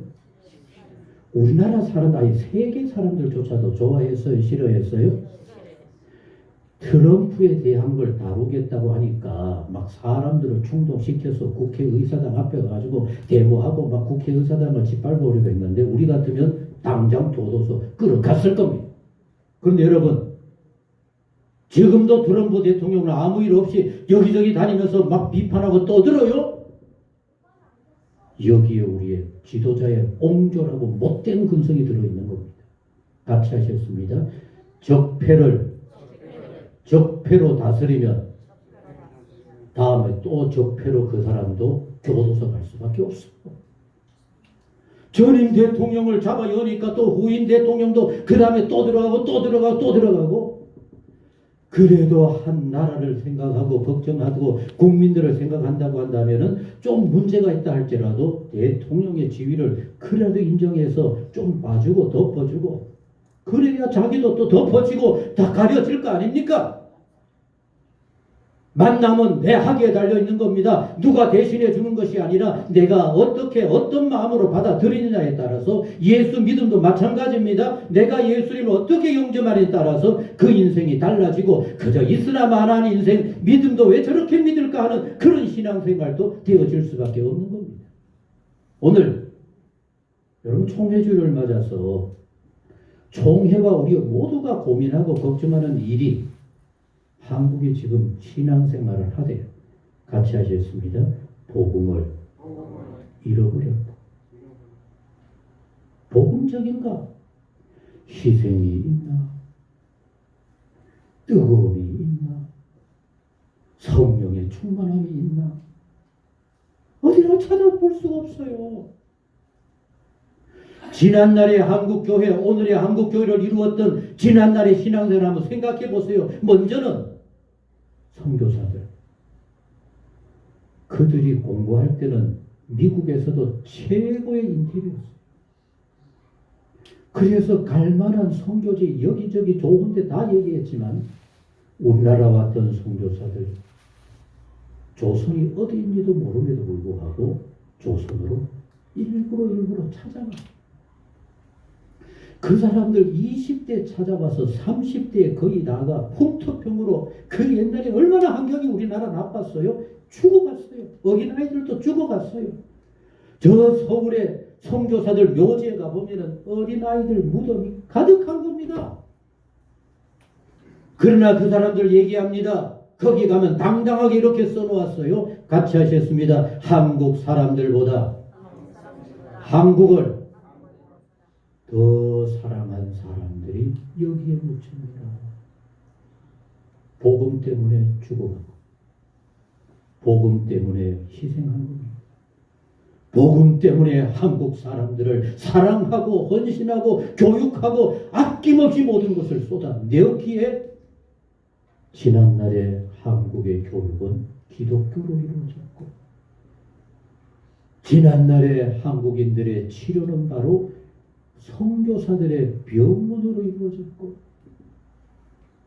우리나라 사람, 아니 세계 사람들조차도 좋아했어요? 싫어했어요? 트럼프에 대한 걸 다루겠다고 하니까 막 사람들을 충동시켜서 국회의사당 앞에 가지고 데모하고 막 국회의사당을 짓밟아오려고 했는데 우리 같으면 당장 교도소 끌어갔을 겁니다. 그런데 여러분, 지금도 트럼프 대통령은 아무 일 없이 여기저기 다니면서 막 비판하고 떠들어요? 여기에 우리의 지도자의 옹졸하고 못된 근성이 들어있는 겁니다. 같이 하셨습니다. 적폐로 다스리면 다음에 또 적폐로 그 사람도 교도소 갈 수밖에 없어. 전임 대통령을 잡아 여니까 또 후임 대통령도 그 다음에 또 들어가고 그래도 한 나라를 생각하고 걱정하고 국민들을 생각한다고 한다면은 좀 문제가 있다 할지라도 대통령의 지위를 그래도 인정해서 좀 봐주고 덮어주고 그래야 자기도 또 덮어지고 다 가려질 거 아닙니까? 만남은 내 학위에 달려있는 겁니다. 누가 대신해 주는 것이 아니라 내가 어떻게 어떤 마음으로 받아들이느냐에 따라서 예수 믿음도 마찬가지입니다. 내가 예수님을 어떻게 영접하느냐에 따라서 그 인생이 달라지고 그저 이슬람 안 하는 인생 믿음도 왜 저렇게 믿을까 하는 그런 신앙생활도 되어질 수밖에 없는 겁니다. 오늘 여러분 총회주를 맞아서 총회와 우리 모두가 고민하고 걱정하는 일이 한국이 지금 신앙생활을 하되 같이 하셨습니다. 복음을 잃어버렸다. 복음적인가? 희생이 있나? 뜨거움이 있나? 성령의 충만함이 있나? 어디나 찾아볼 수가 없어요. 지난날의 한국교회, 오늘의 한국교회를 이루었던 지난날의 신앙생활을 한번 생각해 보세요. 먼저는 선교사들. 그들이 공부할 때는 미국에서도 최고의 인텔이었어요. 그래서 갈만한 선교지 여기저기 좋은데 다 얘기했지만 우리나라 왔던 선교사들 조선이 어디인지도 모름에도 불구하고 조선으로 일부러 찾아가. 그 사람들 20대 찾아와서 30대에 거의 나가 풍토병으로 그 옛날에 얼마나 환경이 우리나라 나빴어요. 죽어갔어요. 어린아이들도 죽어갔어요. 저 서울의 선교사들 묘지에 가보면 어린아이들 무덤이 가득한 겁니다. 그러나 그 사람들 얘기합니다. 거기 가면 당당하게 이렇게 써놓았어요. 같이 하셨습니다. 한국 사람들보다 한국을 더 사랑한 사람들이 여기에 묻힙니다. 복음 때문에 죽어가고 복음 때문에 희생한 겁니다. 복음 때문에 한국 사람들을 사랑하고 헌신하고 교육하고 아낌없이 모든 것을 쏟아내었기에 지난날의 한국의 교육은 기독교로 이루어졌고 지난날의 한국인들의 치료는 바로 선교사들의 병문으로 이루어졌고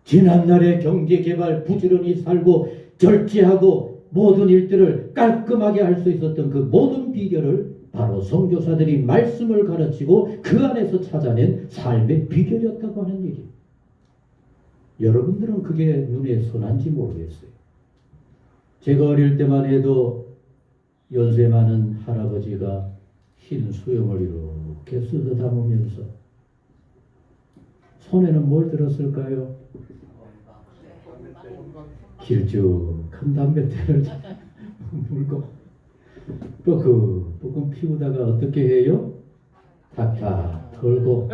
지난날의 경제개발 부지런히 살고 절제하고 모든 일들을 깔끔하게 할 수 있었던 그 모든 비결을 바로 선교사들이 말씀을 가르치고 그 안에서 찾아낸 삶의 비결이었다고 하는 얘기. 여러분들은 그게 눈에 선한지 모르겠어요. 제가 어릴 때만 해도 연세 많은 할아버지가 흰 수염을 이렇게 쓰다 담으면서 손에는 뭘 들었을까요? 길쭉한 담뱃대를 물고 또 그 뚜껑 피우다가 어떻게 해요? 탁탁 털고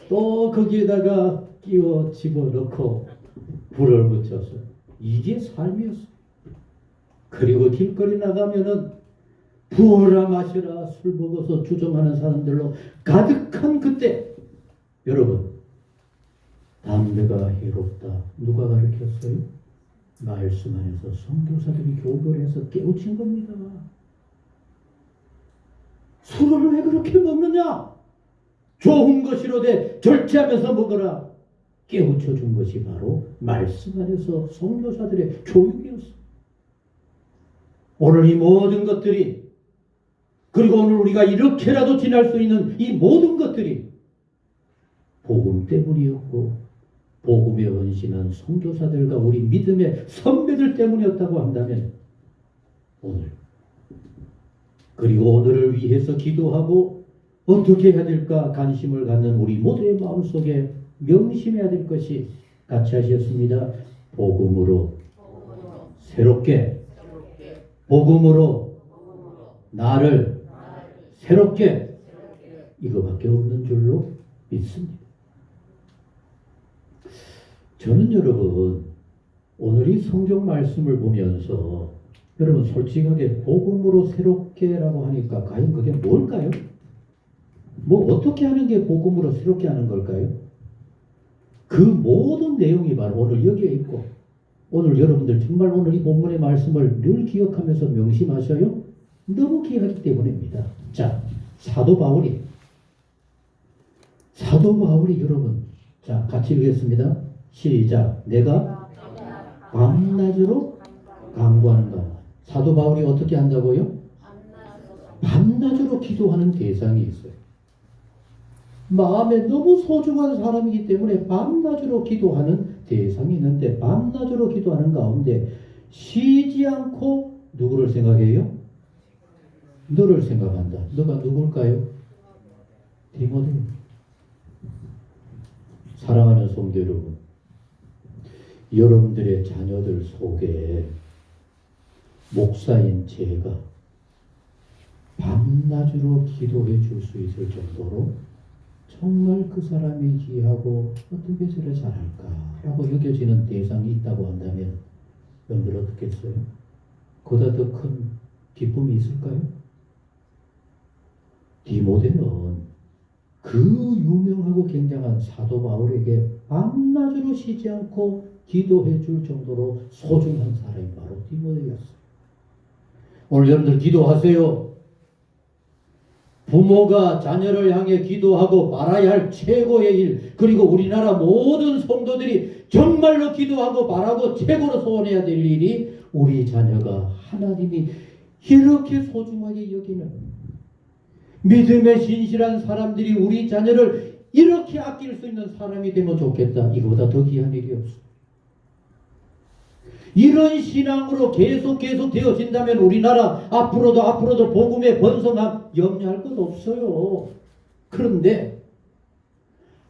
또 거기에다가 끼워 집어넣고 불을 붙여서 이게 삶이었어. 그리고 길거리 나가면은 부어라 마시라 술 먹어서 주정하는 사람들로 가득한 그때 여러분 담배가 해롭다 누가 가르쳤어요? 말씀 안에서 선교사들이 교벌해서 깨우친 겁니다. 술을 왜 그렇게 먹느냐? 좋은 것이로되 절제하면서 먹어라. 깨우쳐 준 것이 바로 말씀 안에서 선교사들의 교육이었어. 오늘 이 모든 것들이 그리고 오늘 우리가 이렇게라도 지날 수 있는 이 모든 것들이 복음 때문이었고 복음에 헌신한 선교사들과 우리 믿음의 선배들 때문이었다고 한다면 오늘 그리고 오늘을 위해서 기도하고 어떻게 해야 될까 관심을 갖는 우리 모두의 마음속에 명심해야 될 것이 같이 하셨습니다. 복음으로 새롭게 복음으로 나를 새롭게 이거밖에 없는 줄로 믿습니다. 저는 여러분 오늘 이 성경 말씀을 보면서 여러분 솔직하게 복음으로 새롭게라고 하니까 과연 그게 뭘까요? 뭐 어떻게 하는 게 복음으로 새롭게 하는 걸까요? 그 모든 내용이 바로 오늘 여기에 있고 오늘 여러분들 정말 오늘 이 본문의 말씀을 늘 기억하면서 명심하셔요. 너무 귀하기 때문입니다. 자, 사도 바울이 여러분 자 같이 읽겠습니다. 시작. 내가 밤낮으로 간구하는가. 사도 바울이 어떻게 한다고요? 밤낮으로 기도하는 대상이 있어요. 마음에 너무 소중한 사람이기 때문에 밤낮으로 기도하는 대상이 있는데 밤낮으로 기도하는 가운데 쉬지 않고 누구를 생각해요? 너를 생각한다. 너가 누굴까요? 디모데. 사랑하는 성도 여러분, 여러분들의 자녀들 속에 목사인 제가 밤낮으로 기도해 줄 수 있을 정도로 정말 그 사람이 귀하고 어떻게 저래 잘할까라고 여겨지는 대상이 있다고 한다면 여러분들 어떻겠어요? 그보다 더 큰 기쁨이 있을까요? 디모데는 그 유명하고 굉장한 사도 바울에게 밤낮으로 쉬지 않고 기도해 줄 정도로 소중한 사람이 바로 디모데였어요. 오늘 여러분들 기도하세요. 부모가 자녀를 향해 기도하고 말아야 할 최고의 일, 그리고 우리나라 모든 성도들이 정말로 기도하고 바라고 최고로 소원해야 될 일이 우리 자녀가 하나님이 이렇게 소중하게 여기는 믿음에 신실한 사람들이 우리 자녀를 이렇게 아낄 수 있는 사람이 되면 좋겠다. 이거보다 더 귀한 일이 없어. 이런 신앙으로 계속 되어진다면 우리나라 앞으로도 복음의 번성함 염려할 것 없어요. 그런데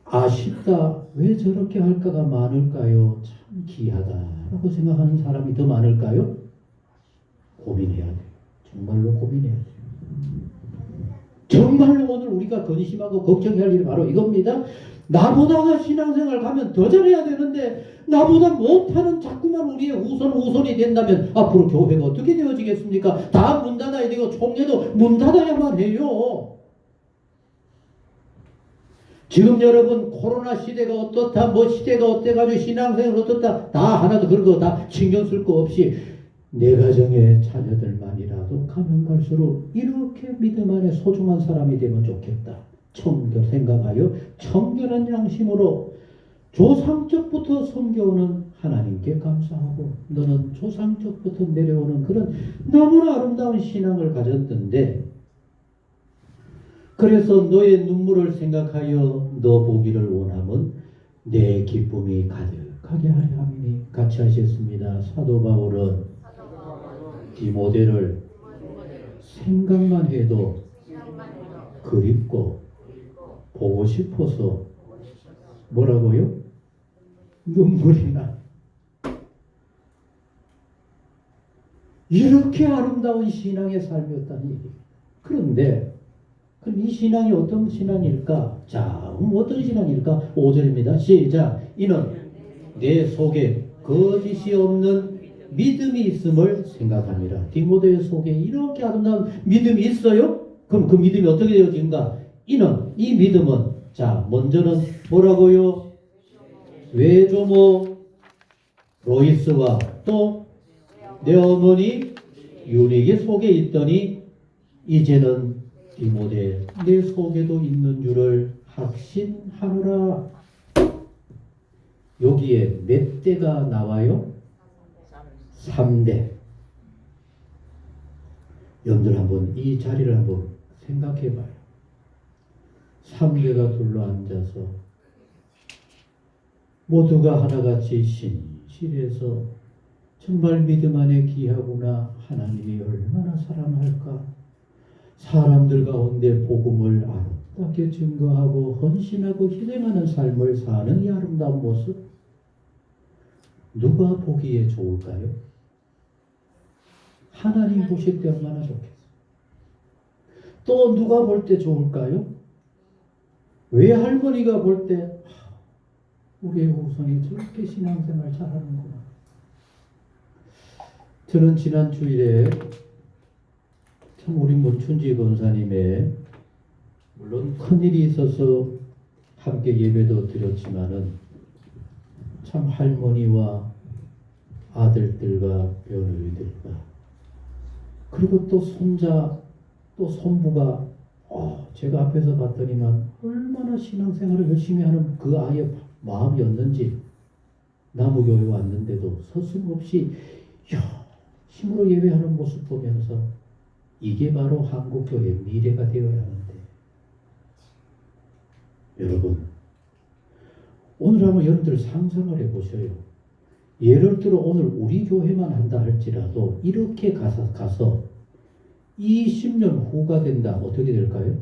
아쉽다. 왜 저렇게 할까가 많을까요? 참 귀하다라고 생각하는 사람이 더 많을까요? 고민해야 돼요. 정말로 고민해야 돼요. 정말로 오늘 우리가 근심하고 걱정해야 할 일이 바로 이겁니다. 나보다가 신앙생활 가면 더 잘해야 되는데 나보다 못하는 자꾸만 우리의 우선이 된다면 앞으로 교회가 어떻게 되어지겠습니까? 다 문 닫아야 되고 총회도 문 닫아야만 해요. 지금 여러분 코로나 시대가 어떻다 뭐 시대가 어때가지고 신앙생활 어떻다 다 하나도 그런 거 다 신경 쓸 거 없이 내 가정의 자녀들만이라도 가면 갈수록 이렇게 믿음 안에 소중한 사람이 되면 좋겠다. 청교 생각하여 청결한 양심으로 조상적부터 섬겨오는 하나님께 감사하고 너는 조상적부터 내려오는 그런 너무나 아름다운 신앙을 가졌던데 그래서 너의 눈물을 생각하여 너 보기를 원하면 내 기쁨이 가득하게 하려 함이니 같이 하셨습니다. 사도 바울은 디모데를 생각만 해도 그립고 보고 싶어서 뭐라고요? 눈물이 나. 이렇게 아름다운 신앙의 삶이었다니. 그런데 그럼 이 신앙이 어떤 신앙일까? 자, 어떤 신앙일까? 5절입니다. 시작. 이는 내 속에 거짓이 없는 믿음이 있음을 생각합니다. 디모데 속에 이렇게 아름다운 믿음이 있어요? 그럼 그 믿음이 어떻게 되어진가? 이는, 이 믿음은, 자, 먼저는 뭐라고요? 외조모 로이스와 또 내 어머니 유리기 속에 있더니 이제는 디모데 내 속에도 있는 줄을 확신하노라. 여기에 몇 대가 나와요? 3대. 여러분들 한번 이 자리를 한번 생각해 봐요. 3대가 둘러앉아서 모두가 하나같이 신실해서 정말 믿음 안에 기하구나. 하나님이 얼마나 사랑할까. 사람들 가운데 복음을 아름답게 증거하고 헌신하고 희생하는 삶을 사는 이 아름다운 모습, 누가 보기에 좋을까요? 하나님 보실 때 얼마나 좋겠어요. 또 누가 볼 때 좋을까요? 외할머니가 볼 때 우리의 후손이 저렇게 신앙생활 잘하는구나. 저는 지난 주일에 참 우리 문춘지 권사님의 물론 큰일이 있어서 함께 예배도 드렸지만은 참 할머니와 아들들과 며느리들과 그리고 또 손자 또 손부가 제가 앞에서 봤더니만 얼마나 신앙생활을 열심히 하는 그 아이의 마음이었는지 나무교회 왔는데도 서슴없이 힘으로 예배하는 모습 보면서 이게 바로 한국교회의 미래가 되어야 하는데, 여러분 오늘 한번 여러분들 상상을 해보셔요. 예를 들어 오늘 우리 교회만 한다 할지라도 이렇게 가서 20년 후가 된다. 어떻게 될까요?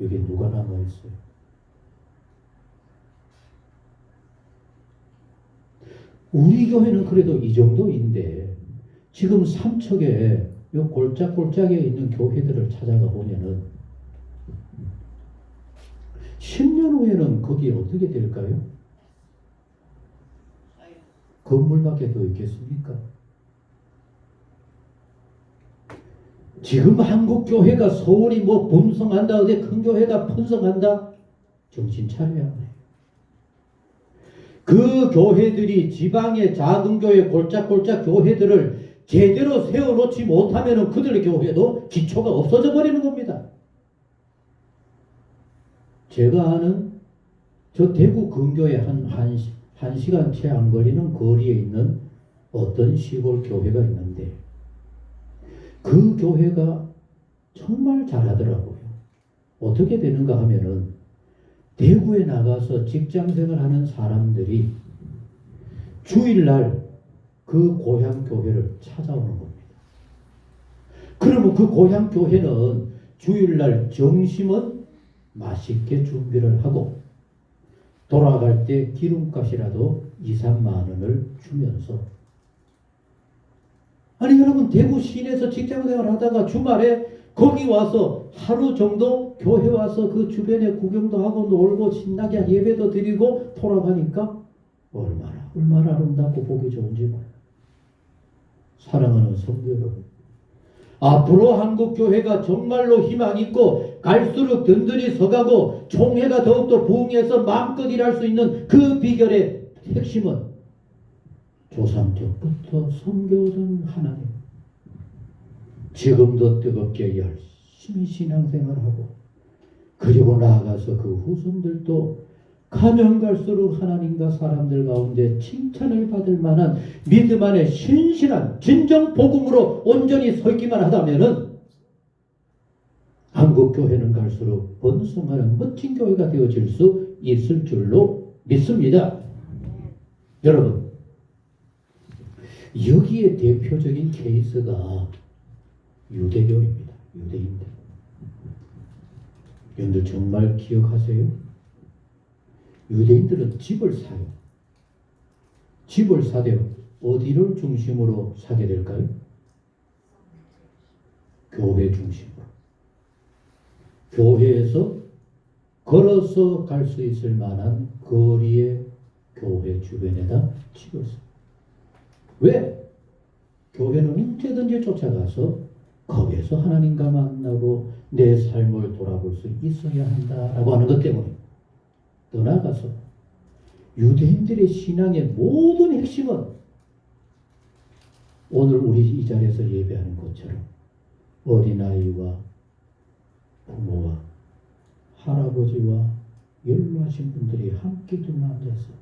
여기 누가 남아있어요? 우리 교회는 그래도 이 정도인데 지금 삼척에 요 골짜골짜기에 있는 교회들을 찾아가 보면은 10년 후에는 거기 어떻게 될까요? 건물밖에 더 있겠습니까? 지금 한국 교회가 서울이 뭐 번성한다, 어디 큰 교회가 번성한다, 정신 차려야 해. 그 교회들이 지방의 작은 교회, 골짝골짝 교회들을 제대로 세워놓지 못하면 그들의 교회도 기초가 없어져 버리는 겁니다. 제가 아는 저 대구 근교에 한 시간 채 안 걸리는 거리에 있는 어떤 시골 교회가 있는데 그 교회가 정말 잘하더라고요. 어떻게 되는가 하면은 대구에 나가서 직장생활 하는 사람들이 주일날 그 고향 교회를 찾아오는 겁니다. 그러면 그 고향 교회는 주일날 점심은 맛있게 준비를 하고 돌아갈 때 기름값이라도 2, 3만 원을 주면서, 아니 여러분 대구 시내에서 직장생활 하다가 주말에 거기 와서 하루 정도 교회 와서 그 주변에 구경도 하고 놀고 신나게 예배도 드리고 돌아가니까 얼마나 아름답고 보기 좋은지 몰라요. 사랑하는 성도 여러분, 앞으로 한국교회가 정말로 희망 있고 갈수록 든든히 서가고 총회가 더욱더 부흥해서 마음껏 일할 수 있는 그 비결의 핵심은 조상적부터 섬겨오던 하나님, 지금도 뜨겁게 열심히 신앙생활하고 그리고 나아가서 그 후손들도 가면 갈수록 하나님과 사람들 가운데 칭찬을 받을 만한 믿음 안에 신실한 진정 복음으로 온전히 서 있기만 하다면은 한국교회는 갈수록 번성하는 멋진 교회가 되어질 수 있을 줄로 믿습니다. 여러분, 여기에 대표적인 케이스가 유대교입니다. 유대인들. 여러분들 정말 기억하세요? 유대인들은 집을 사요. 집을 사되 어디를 중심으로 사게 될까요? 교회 중심으로. 교회에서 걸어서 갈 수 있을 만한 거리에 교회 주변에다 찍었어요. 왜? 교회는 언제든지 쫓아가서 거기에서 하나님과 만나고 내 삶을 돌아볼 수 있어야 한다라고 하는 것 때문에. 더 나아가서 유대인들의 신앙의 모든 핵심은 오늘 우리 이 자리에서 예배하는 것처럼 어린아이와 부모와 할아버지와 연로하신 분들이 함께 둘러앉아서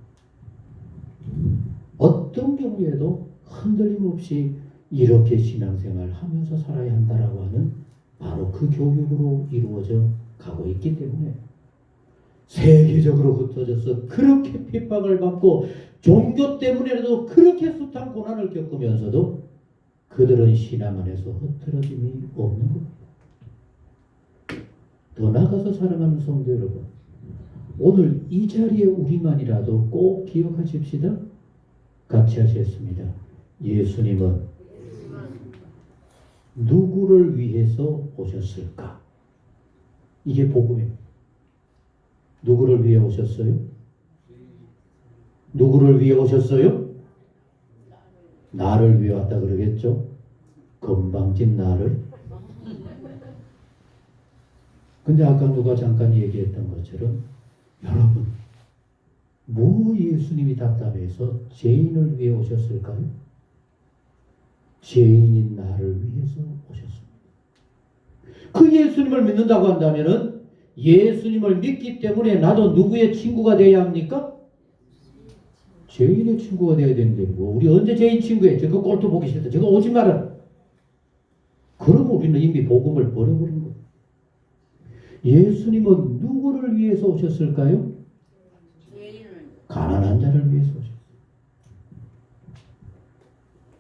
어떤 경우에도 흔들림 없이 이렇게 신앙생활을 하면서 살아야 한다라고 하는 바로 그 교육으로 이루어져 가고 있기 때문에 세계적으로 흩어져서 그렇게 핍박을 받고 종교 때문에라도 그렇게 숱한 고난을 겪으면서도 그들은 신앙 안에서 흐트러짐이 없는 겁니다. 더 나아가서 사랑하는 성도 여러분, 오늘 이 자리에 우리만이라도 꼭 기억하십시다. 같이 하셨습니다. 예수님은 누구를 위해서 오셨을까? 이게 복음입니다. 누구를 위해 오셨어요? 누구를 위해 오셨어요? 나를 위해 왔다 그러겠죠? 건방진 나를. 근데 아까 누가 잠깐 얘기했던 것처럼 여러분, 뭐 예수님이 답답해서 죄인을 위해 오셨을까요? 죄인인 나를 위해서 오셨습니다. 그 예수님을 믿는다고 한다면은 예수님을 믿기 때문에 나도 누구의 친구가 되어야 합니까? 죄인의 친구가 되어야 되는데 뭐 우리 언제 죄인 친구예요? 저거 꼴도 보기 싫다. 저거 오지 마라. 그럼 우리는 이미 복음을 버려버린 거예요. 예수님은 누구를 위해서 오셨을까요? 가난한 자를 위해서 오셨어요.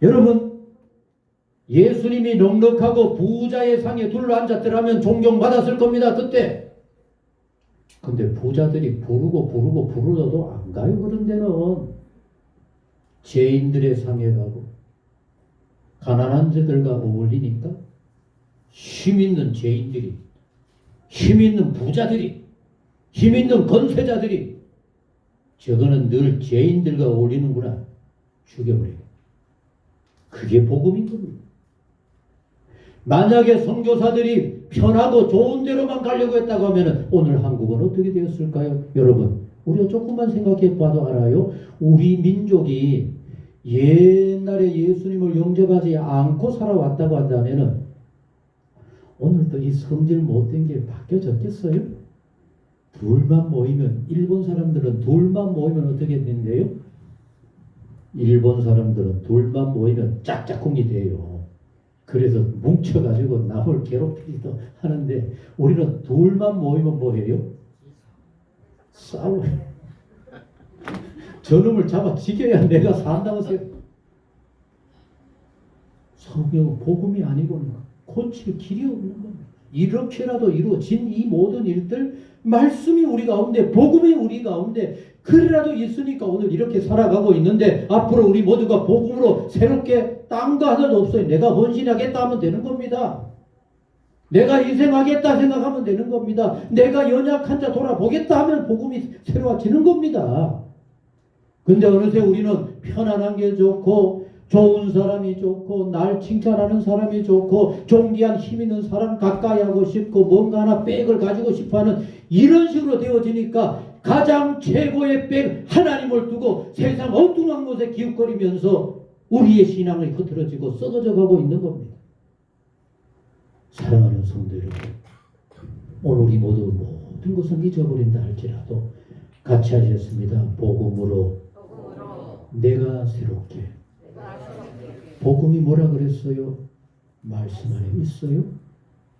여러분, 예수님이 넉넉하고 부자의 상에 둘러앉았더라면 존경받았을 겁니다. 그때. 근데 부자들이 부르고도 안 가요. 그런 데는 죄인들의 상에 가고 가난한 자들과 어울리니까 힘 있는 죄인들이, 힘 있는 부자들이, 힘 있는 건세자들이 저거는 늘 죄인들과 어울리는구나. 죽여버려요. 그게 복음인 겁니다. 만약에 선교사들이 편하고 좋은 데로만 가려고 했다고 하면 오늘 한국은 어떻게 되었을까요? 여러분, 우리가 조금만 생각해 봐도 알아요. 우리 민족이 옛날에 예수님을 영접하지 않고 살아왔다고 한다면 오늘도 이 성질 못된 게 바뀌어졌겠어요? 둘만 모이면, 일본 사람들은 둘만 모이면 어떻게 된대요? 일본 사람들은 둘만 모이면 짝짝꿍이 돼요. 그래서 뭉쳐가지고 남을 괴롭히기도 하는데 우리는 둘만 모이면 뭐해요? 싸워요. 저놈을 잡아 죽여야 내가 산다고 생각. 성경은 복음이 아니고는 고칠 길이 없는 겁니다. 이렇게라도 이루어진 이 모든 일들, 말씀이 우리 가운데, 복음이 우리 가운데 그래라도 있으니까 오늘 이렇게 살아가고 있는데 앞으로 우리 모두가 복음으로 새롭게 딴 거 하나도 없어요. 내가 헌신하겠다 하면 되는 겁니다. 내가 희생하겠다 생각하면 되는 겁니다. 내가 연약한 자 돌아보겠다 하면 복음이 새로워지는 겁니다. 근데 어느새 우리는 편안한 게 좋고 좋은 사람이 좋고 날 칭찬하는 사람이 좋고 존귀한 힘 있는 사람 가까이 하고 싶고 뭔가 하나 백을 가지고 싶어하는 이런 식으로 되어지니까 가장 최고의 백 하나님을 두고 세상 엉뚱한 곳에 기웃거리면서 우리의 신앙이 흐트러지고 썩어져 가고 있는 겁니다. 사랑하는 성도 여러분, 오늘 우리 모두 모든 것을 잊어버린다 할지라도 같이 하셨습니다. 복음으로 내가 새롭게. 복음이 뭐라 그랬어요? 말씀 안에 있어요?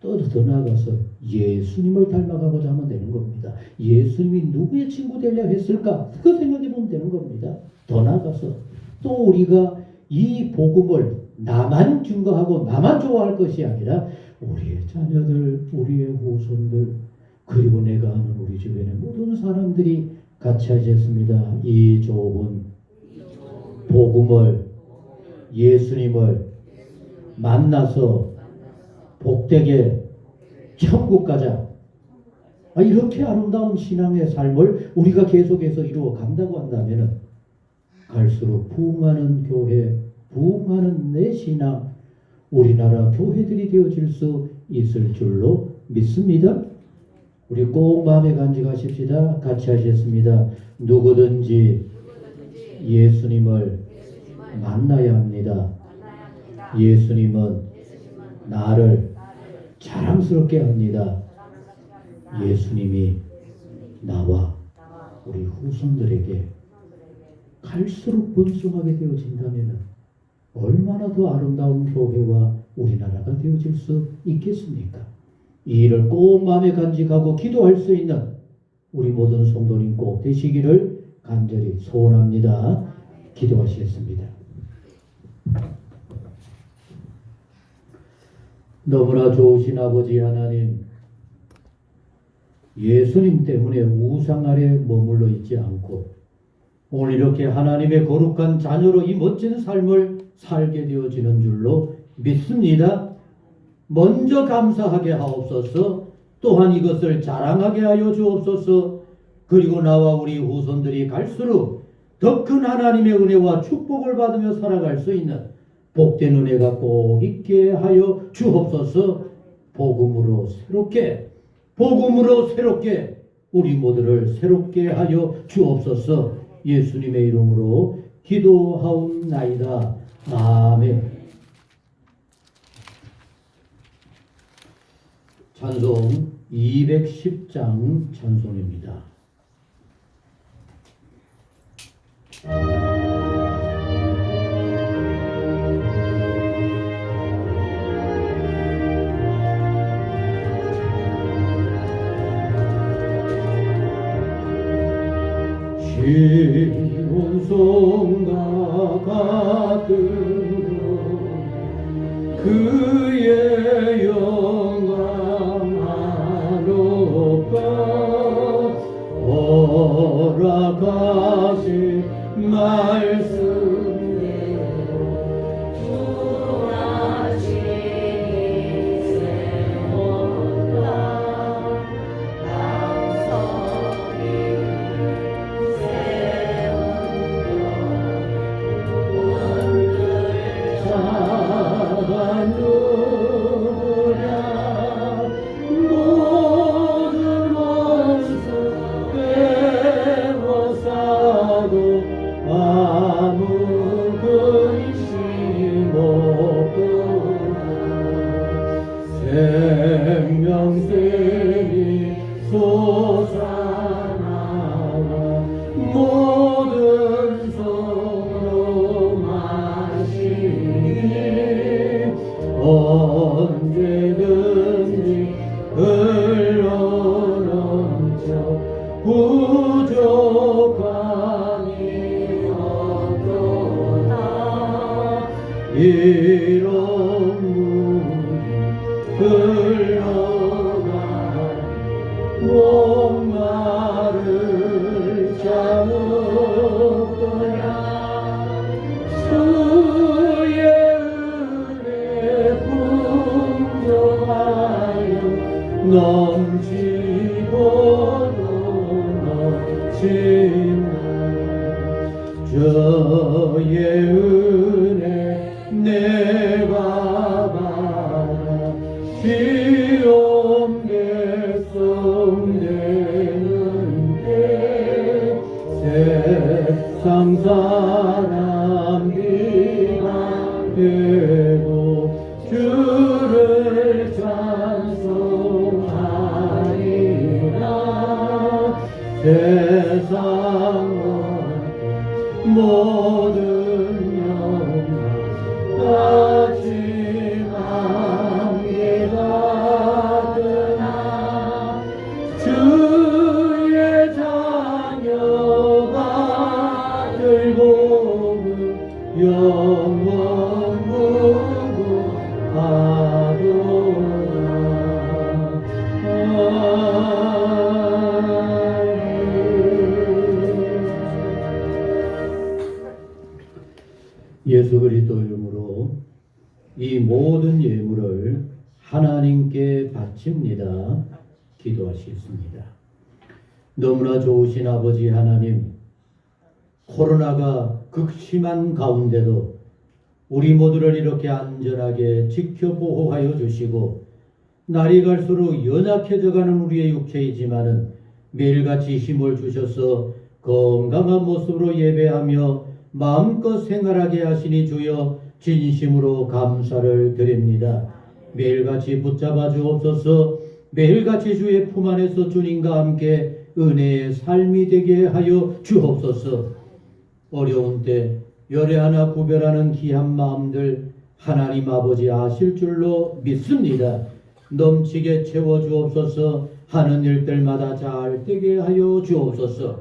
또 더 나아가서 예수님을 닮아가고자 하면 되는 겁니다. 예수님이 누구의 친구 되려 했을까? 그거 생각해 보면 되는 겁니다. 더 나아가서 또 우리가 이 복음을 나만 증거하고 나만 좋아할 것이 아니라 우리의 자녀들, 우리의 후손들, 그리고 내가 아는 우리 주변의 모든 사람들이 같이 하셨습니다. 이 좋은 복음을, 예수님을 만나서 복되게 천국 가자. 이렇게 아름다운 신앙의 삶을 우리가 계속해서 이루어 간다고 한다면 갈수록 부흥하는 교회, 부흥하는 내 신앙, 우리나라 교회들이 되어질 수 있을 줄로 믿습니다. 우리 꼭 마음에 간직하십시다. 같이 하셨습니다. 누구든지 예수님을 만나야 합니다. 예수님은 나를 자랑스럽게 합니다. 예수님이 나와 우리 후손들에게 갈수록 번성하게 되어진다면 얼마나 더 아름다운 교회와 우리나라가 되어질 수 있겠습니까? 이 일을 꼭 마음에 간직하고 기도할 수 있는 우리 모든 성도님 꼭 되시기를 간절히 소원합니다. 기도하시겠습니다. 너무나 좋으신 아버지 하나님, 예수님 때문에 우상 아래 머물러 있지 않고 오늘 이렇게 하나님의 거룩한 자녀로 이 멋진 삶을 살게 되어지는 줄로 믿습니다. 먼저 감사하게 하옵소서. 또한 이것을 자랑하게 하여 주옵소서. 그리고 나와 우리 후손들이 갈수록 더 큰 하나님의 은혜와 축복을 받으며 살아갈 수 있는 복된 은혜가 꼭 있게 하여 주옵소서. 복음으로 새롭게 우리 모두를 새롭게 하여 주옵소서. 예수님의 이름으로 기도하옵나이다. 아멘. 찬송 210장 찬송입니다. 시온송과 같은 그의 영광 하높다. 허락하신 말씀대로 도라지니 세웠다. 남성이 자가 누구랴. 모든 원수 빼앗아도 아무 근심 없도다. 생명샘이 솟아나와 모든 성으로 마시니 언제든지 흘러넘쳐 부족함이 없도다. 이런 물이 흘러가니 목마를 잠없도다. 주의 은혜 풍성하여 넘치고도 넘친다. 주의 은혜 내가 받아 시험 백성되는데 세상 사람 비방해도 주를 찬송하리라. 세상은 모든 영광 마지막에 받으나 주의 자녀가 들고 영원 예수 그리스도 이름으로 이 모든 예물을 하나님께 바칩니다. 기도하시겠습니다. 너무나 좋으신 아버지 하나님, 코로나가 극심한 가운데도 우리 모두를 이렇게 안전하게 지켜 보호하여 주시고 날이 갈수록 연약해져가는 우리의 육체이지만은 매일같이 힘을 주셔서 건강한 모습으로 예배하며 마음껏 생활하게 하시니 주여 진심으로 감사를 드립니다. 매일같이 붙잡아 주옵소서. 매일같이 주의 품 안에서 주님과 함께 은혜의 삶이 되게 하여 주옵소서. 어려운 때 열애 하나 구별하는 귀한 마음들 하나님 아버지 아실 줄로 믿습니다. 넘치게 채워 주옵소서. 하는 일들마다 잘 되게 하여 주옵소서.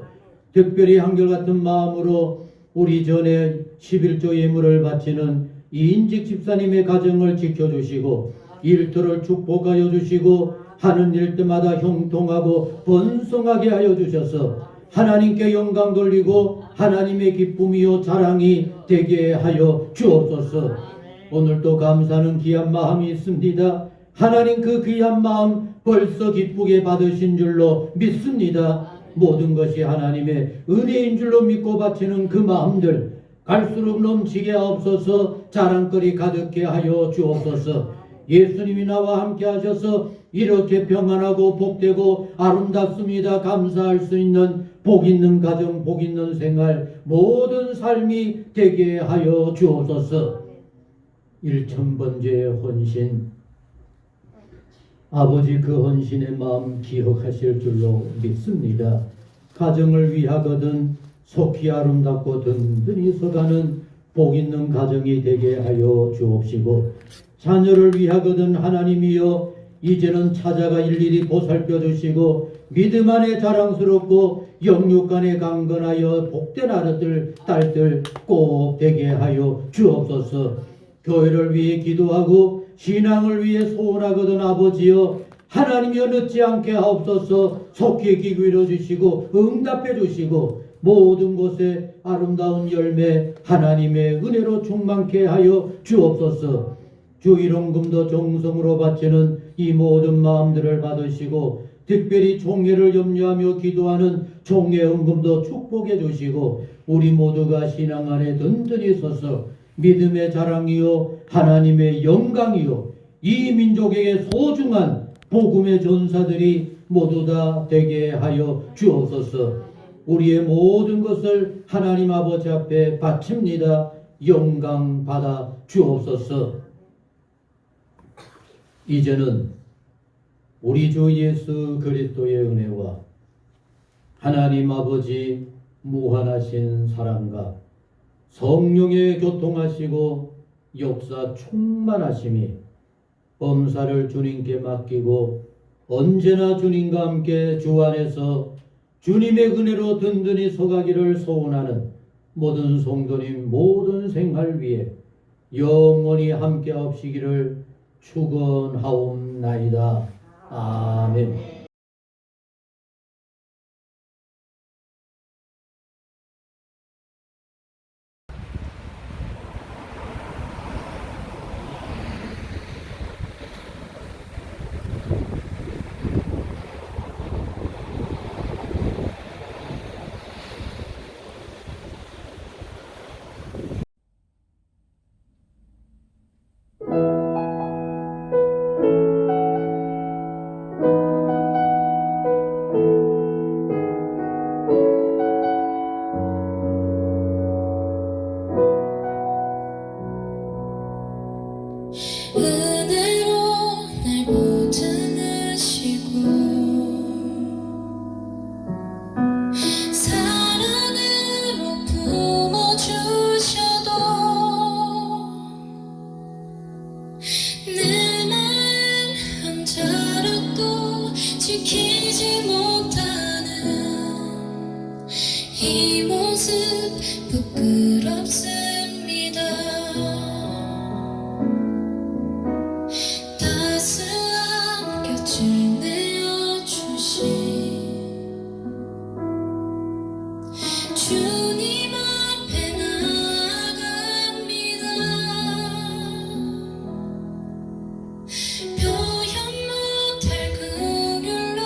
특별히 한결같은 마음으로 우리 전에 11조 예물을 바치는 이인직 집사님의 가정을 지켜주시고 일터를 축복하여 주시고 하는 일들마다 형통하고 번성하게 하여 주셔서 하나님께 영광 돌리고 하나님의 기쁨이요 자랑이 되게 하여 주옵소서. 오늘도 감사하는 귀한 마음이 있습니다. 하나님 그 귀한 마음 벌써 기쁘게 받으신 줄로 믿습니다. 모든 것이 하나님의 은혜인 줄로 믿고 바치는 그 마음들 갈수록 넘치게 하옵소서. 자랑거리 가득게 하여 주옵소서. 예수님이 나와 함께 하셔서 이렇게 평안하고 복되고 아름답습니다. 감사할 수 있는 복 있는 가정, 복 있는 생활, 모든 삶이 되게 하여 주옵소서. 1000번째 헌신, 아버지 그 헌신의 마음 기억하실 줄로 믿습니다. 가정을 위하거든 속히 아름답고 든든히 서가는 복 있는 가정이 되게 하여 주옵시고 자녀를 위하거든 하나님이여 이제는 찾아가 일일이 보살펴 주시고 믿음 안에 자랑스럽고 영육 간에 강건하여 복된 아들 딸들 꼭 되게 하여 주옵소서. 교회를 위해 기도하고 신앙을 위해 소원하거든 아버지여 하나님이여 늦지 않게 하옵소서. 속히 귀 기울여 주시고 응답해 주시고 모든 곳에 아름다운 열매 하나님의 은혜로 충만케 하여 주옵소서. 주일원금도 정성으로 바치는 이 모든 마음들을 받으시고 특별히 총회를 염려하며 기도하는 총회 헌금도 축복해 주시고 우리 모두가 신앙 안에 든든히 서서 믿음의 자랑이요 하나님의 영광이요 이 민족에게 소중한 복음의 전사들이 모두 다 되게 하여 주옵소서. 우리의 모든 것을 하나님 아버지 앞에 바칩니다. 영광 받아 주옵소서. 이제는 우리 주 예수 그리스도의 은혜와 하나님 아버지 무한하신 사랑과 성령의 교통하시고 역사 충만하심이 범사를 주님께 맡기고 언제나 주님과 함께 주 안에서 주님의 은혜로 든든히 서가기를 소원하는 모든 성도님 모든 생활 위에 영원히 함께 하시기를 축원하옵나이다. 아멘. 은혜로 날 보존하시고 사랑으로 품어주셔도 내 마음 한자락도 지키지 못하는 이 모습 부끄럽습니다. 따스한 곁을 내어주신 주님 앞에 나아갑니다. 표현 못할 긍휼로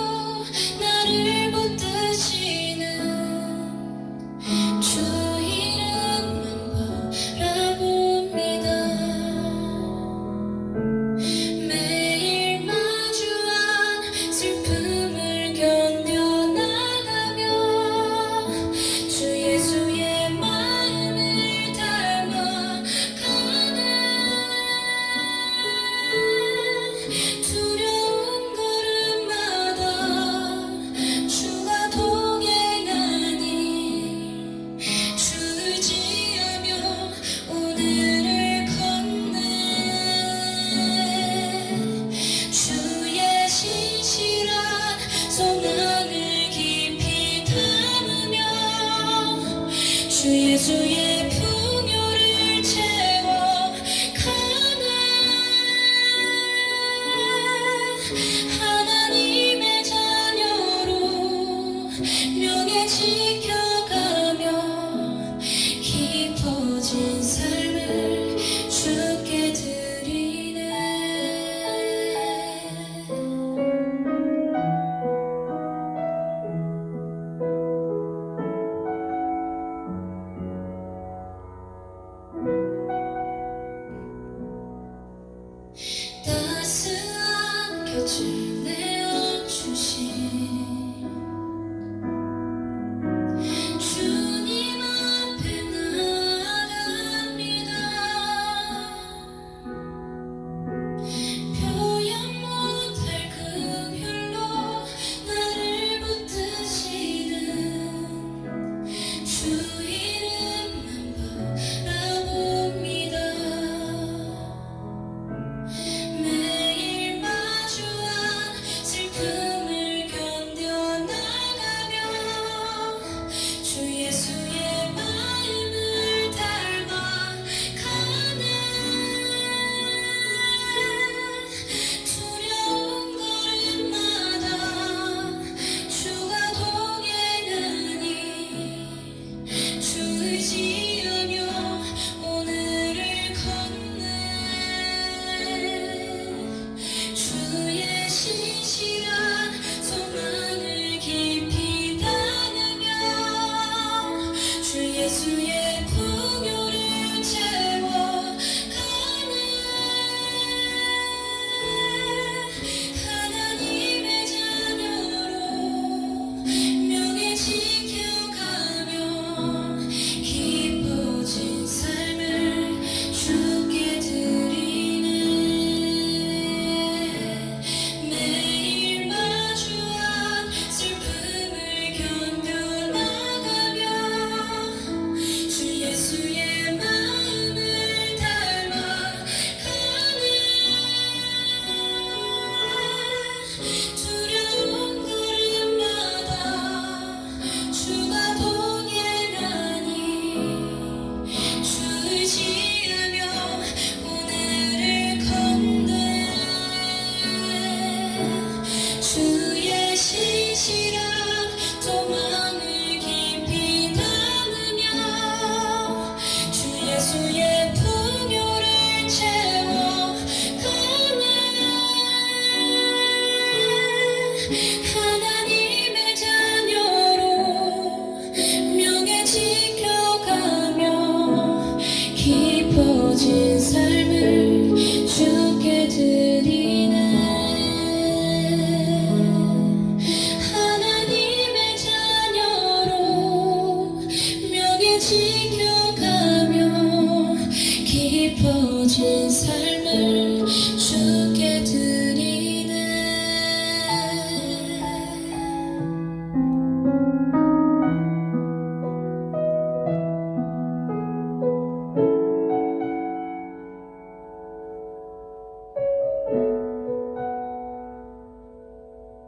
주신